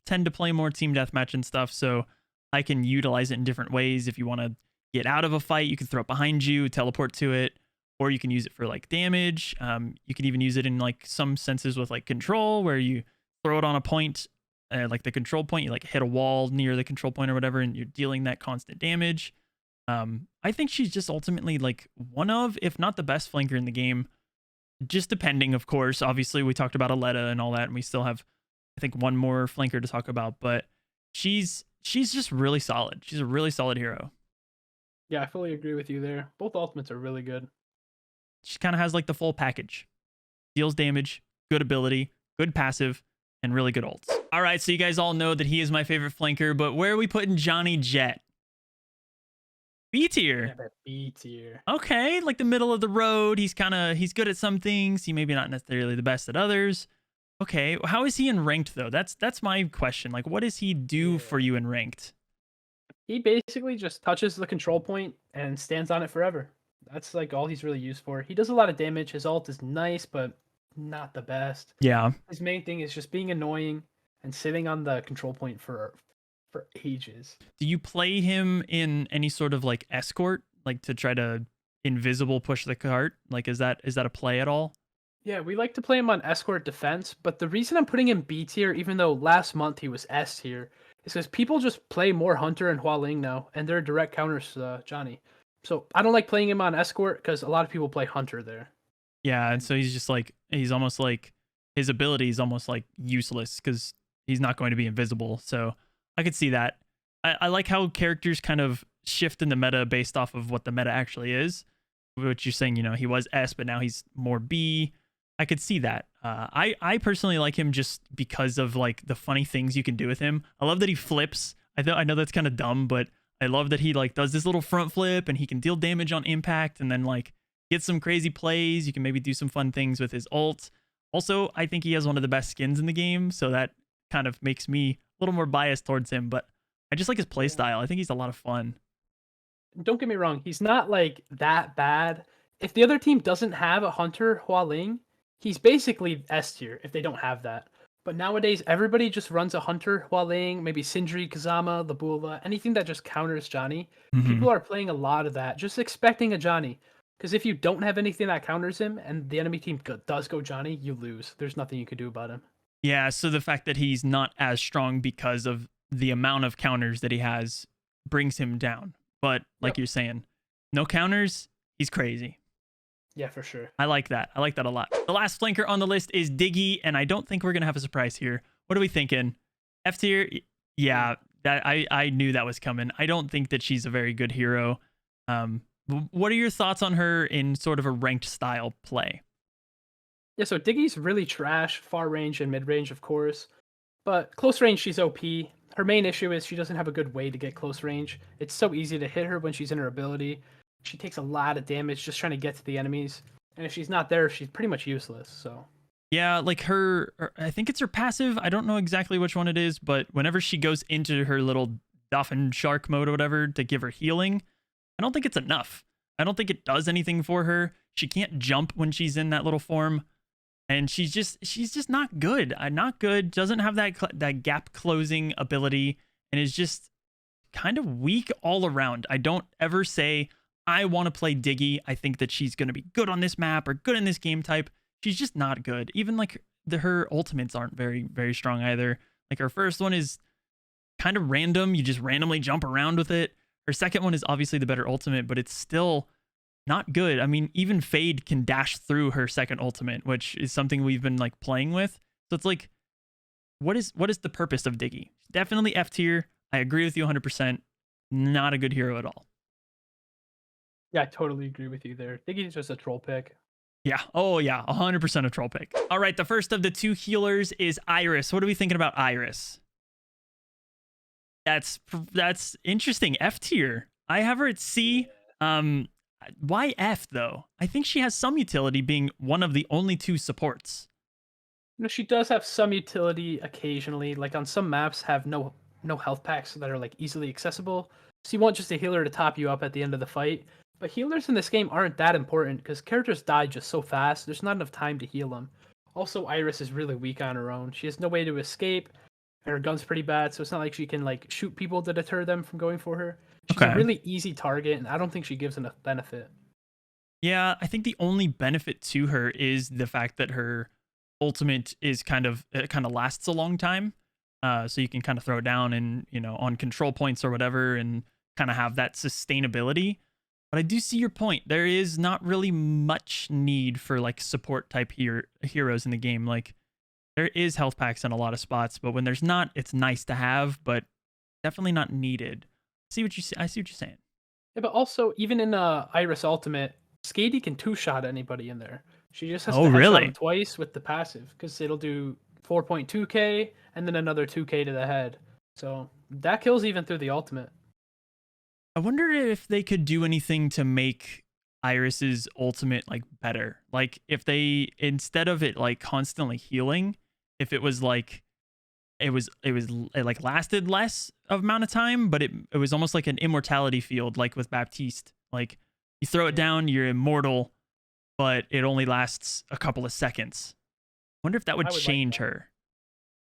tend to play more team deathmatch and stuff, so I can utilize it in different ways. If you want to get out of a fight, you can throw it behind you, teleport to it, or you can use it for like damage. You can even use it in like some senses with like control, where you throw it on a point, like the control point, you like hit a wall near the control point or whatever, and you're dealing that constant damage. I think she's just ultimately like one of, if not the best flanker in the game. Just depending, of course. Obviously, we talked about Aleta and all that, and we still have, I think, one more flanker to talk about. But she's just really solid. She's a really solid hero. Yeah, I fully agree with you there. Both ultimates are really good. She kind of has like the full package. Deals damage, good ability, good passive, and really good ults. All right, so you guys all know that he is my favorite flanker, but where are we putting Johnny Jet? B tier. Yeah, B tier. Okay, like the middle of the road. He's good at some things. He maybe not necessarily the best at others. Okay, how is he in ranked though? That's my question. Like, what does he do for you in ranked? He basically just touches the control point and stands on it forever. That's like all he's really used for. He does a lot of damage. His ult is nice, but not the best. Yeah. His main thing is just being annoying and sitting on the control point for ages. Do you play him in any sort of like escort, like to try to invisible push the cart? Like, is that a play at all? Yeah, we like to play him on escort defense, but the reason I'm putting him B tier, even though last month he was S tier, is because people just play more Hunter and Hua Ling now, and they're direct counters to Johnny. So I don't like playing him on escort because a lot of people play Hunter there. Yeah, and so he's just like, he's almost like, his ability is almost like useless because he's not going to be invisible. So I could see that. I like how characters kind of shift in the meta based off of what the meta actually is. Which you're saying, he was S, but now he's more B. I could see that. I personally like him just because of like the funny things you can do with him. I love that he flips. I know that's kind of dumb, but I love that he like does this little front flip and he can deal damage on impact and then like get some crazy plays. You can maybe do some fun things with his ult. Also, I think he has one of the best skins in the game, so that kind of makes me a little more biased towards him, but I just like his play style. I think he's a lot of fun. Don't get me wrong, he's not like that bad. If the other team doesn't have a Hunter Hua Ling, he's basically S tier if they don't have that. But nowadays, everybody just runs a Hunter Hua Ling, maybe Sindri, Kazama, Labula, anything that just counters Johnny. Mm-hmm. People are playing a lot of that, just expecting a Johnny. Because if you don't have anything that counters him and the enemy team does go Johnny, you lose. There's nothing you can do about him. Yeah, so the fact that he's not as strong because of the amount of counters that he has brings him down. But like you're saying, no counters, he's crazy. Yeah, for sure. I like that. I like that a lot. The last flanker on the list is Diggy, and I don't think we're going to have a surprise here. What are we thinking? F tier? Yeah, that I knew that was coming. I don't think that she's a very good hero. What are your thoughts on her in sort of a ranked style play? Yeah, so Diggy's really trash, far range and mid range, of course. But close range, she's OP. Her main issue is she doesn't have a good way to get close range. It's so easy to hit her when she's in her ability. She takes a lot of damage just trying to get to the enemies. And if she's not there, she's pretty much useless. So yeah, like I think it's her passive. I don't know exactly which one it is, but whenever she goes into her little dolphin shark mode or whatever to give her healing, I don't think it's enough. I don't think it does anything for her. She can't jump when she's in that little form. And she's just not good. Not good. Doesn't have that gap closing ability. and is just kind of weak all around. I don't ever say I want to play Diggy. I think that she's going to be good on this map or good in this game type. She's just not good. Even like her ultimates aren't very strong either. Like her first one is kind of random. You just randomly jump around with it. Her second one is obviously the better ultimate, but it's still not good. I mean, even Fade can dash through her second ultimate, which is something we've been like playing with. So it's like, what is the purpose of Diggy? Definitely F tier. I agree with you 100%. Not a good hero at all. Yeah, I totally agree with you there. Diggy's just a troll pick. Yeah. Oh, yeah. 100% a troll pick. All right. The first of the two healers is Iris. What are we thinking about Iris? That's interesting. F tier. I have her at C. Why F though? I think she has some utility being one of the only two supports. You know, she does have some utility occasionally. Like on some maps, have no health packs that are like easily accessible. So you want just a healer to top you up at the end of the fight. But healers in this game aren't that important because characters die just so fast. There's not enough time to heal them. Also, Iris is really weak on her own. She has no way to escape, and her gun's pretty bad. So it's not like she can like shoot people to deter them from going for her. She's a really easy target, and I don't think she gives enough benefit. Yeah, I think the only benefit to her is the fact that her ultimate is kind of lasts a long time. So you can kind of throw it down and, you know, on control points or whatever and kind of have that sustainability. But I do see your point. There is not really much need for like support type heroes in the game. Like there is health packs in a lot of spots, but when there's not, it's nice to have, but definitely not needed. I see what you're saying. Yeah, but also even in Iris Ultimate, Skadi can two-shot anybody in there. She just has to really? headshot him twice with the passive because it'll do 4.2k and then another 2k to the head. So that kills even through the ultimate. I wonder if they could do anything to make Iris's ultimate like better. Like if they, instead of it like constantly healing, if it was like it like lasted less of amount of time, but it was almost like an immortality field, like with Baptiste. Like you throw it down, you're immortal, but it only lasts a couple of seconds. I wonder if that would change her.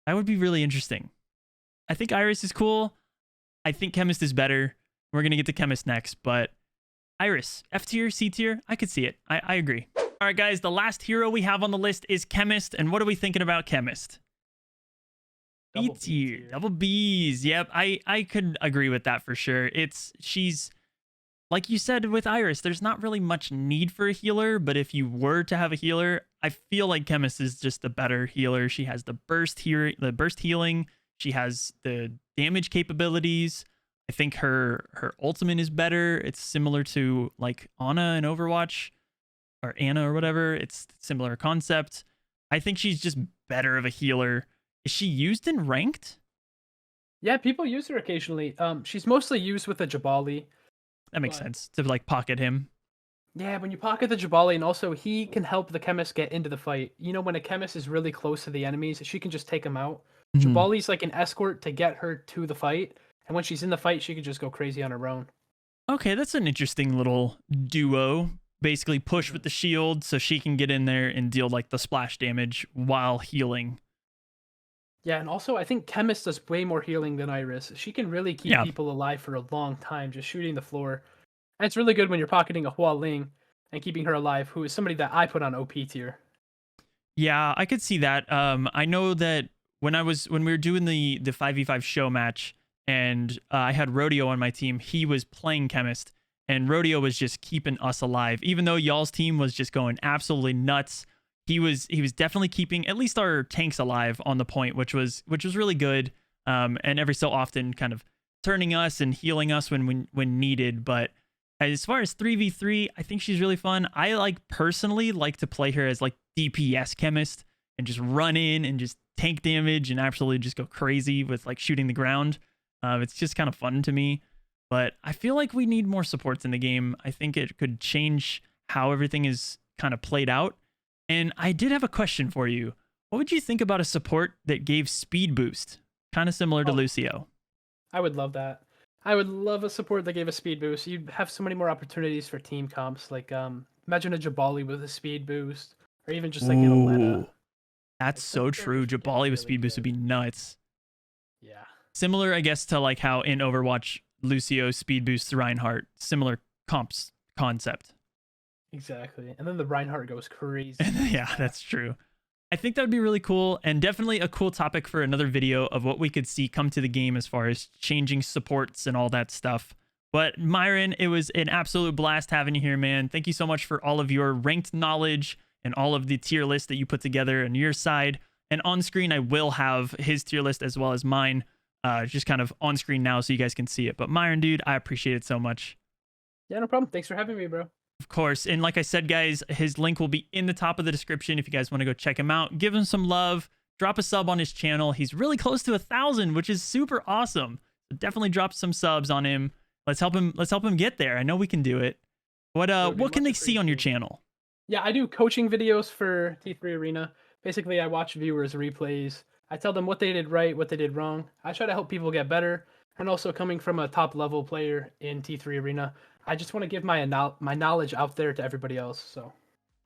That would be really interesting. I think Iris is cool. I think Chemist is better. We're going to get to Chemist next, but Iris, F tier, C tier, I could see it. I agree. All right, guys, the last hero we have on the list is Chemist, and what are we thinking about Chemist? B tier, double Bs. Yep, I could agree with that for sure. She's, like you said with Iris, there's not really much need for a healer, but if you were to have a healer, I feel like Chemist is just the better healer. She has the burst healing. She has the damage capabilities. I think her ultimate is better. It's similar to like Ana in Overwatch or Ana or whatever. It's similar concept. I think she's just better of a healer. Is she used in ranked? Yeah, people use her occasionally. She's mostly used with the Jabali. That makes sense to like pocket him. Yeah, when you pocket the Jabali, and also he can help the Chemist get into the fight. You know, when a Chemist is really close to the enemies, she can just take them out. Jabali's like an escort to get her to the fight. And when she's in the fight, she could just go crazy on her own. Okay, that's an interesting little duo. Basically push with the shield so she can get in there and deal like the splash damage while healing. Yeah, and also I think Chemist does way more healing than Iris. She can really keep people alive for a long time just shooting the floor. And it's really good when you're pocketing a Hua Ling and keeping her alive, who is somebody that I put on OP tier. Yeah, I could see that. I know that when we were doing the 5v5 show match, and I had Rodeo on my team, he was playing Chemist, and Rodeo was just keeping us alive. Even though y'all's team was just going absolutely nuts, he was definitely keeping at least our tanks alive on the point, which was really good. And every so often kind of turning us and healing us when needed. But as far as 3v3, I think she's really fun. I personally like to play her as like DPS Chemist and just run in and just tank damage and absolutely just go crazy with like shooting the ground. It's just kind of fun to me, but I feel like we need more supports in the game. I think it could change how everything is kind of played out. And I did have a question for you. What would you think about a support that gave speed boost? Kind of similar to Lucio. I would love that. I would love a support that gave a speed boost. You'd have so many more opportunities for team comps. Like imagine a Jabali with a speed boost, or even just like an Aleta. That's so true. Jabali with speed boost would be nuts. Yeah. Similar, I guess, to like how in Overwatch Lucio speed boosts Reinhardt. Similar concept. Exactly. And then the Reinhardt goes crazy. Yeah, that's true. I think that would be really cool, and definitely a cool topic for another video of what we could see come to the game as far as changing supports and all that stuff. But Myron, it was an absolute blast having you here, man. Thank you so much for all of your ranked knowledge and all of the tier lists that you put together on your side. And on screen, I will have his tier list as well as mine, just kind of on screen now so you guys can see it. But Myron, dude, I appreciate it so much. Yeah, no problem. Thanks for having me, bro. Of course. And like I said, guys, his link will be in the top of the description if you guys want to go check him out. Give him some love. Drop a sub on his channel. He's really close to 1,000, which is super awesome. So definitely drop some subs on him. Let's help him get there. I know we can do it. What can they see on your channel? Yeah, I do coaching videos for T3 Arena. Basically, I watch viewers' replays. I tell them what they did right, what they did wrong. I try to help people get better. And also, coming from a top-level player in T3 Arena, I just want to give my knowledge out there to everybody else. So,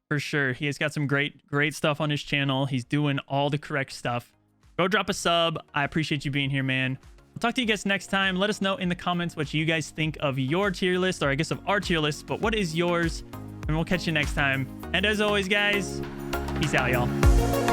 for sure, he has got some great stuff on his channel. He's doing all the correct stuff. Go drop a sub. I appreciate you being here, man. We'll talk to you guys next time. Let us know in the comments what you guys think of your tier list, or I guess of our tier list. But what is yours? And we'll catch you next time. And as always, guys, peace out, y'all.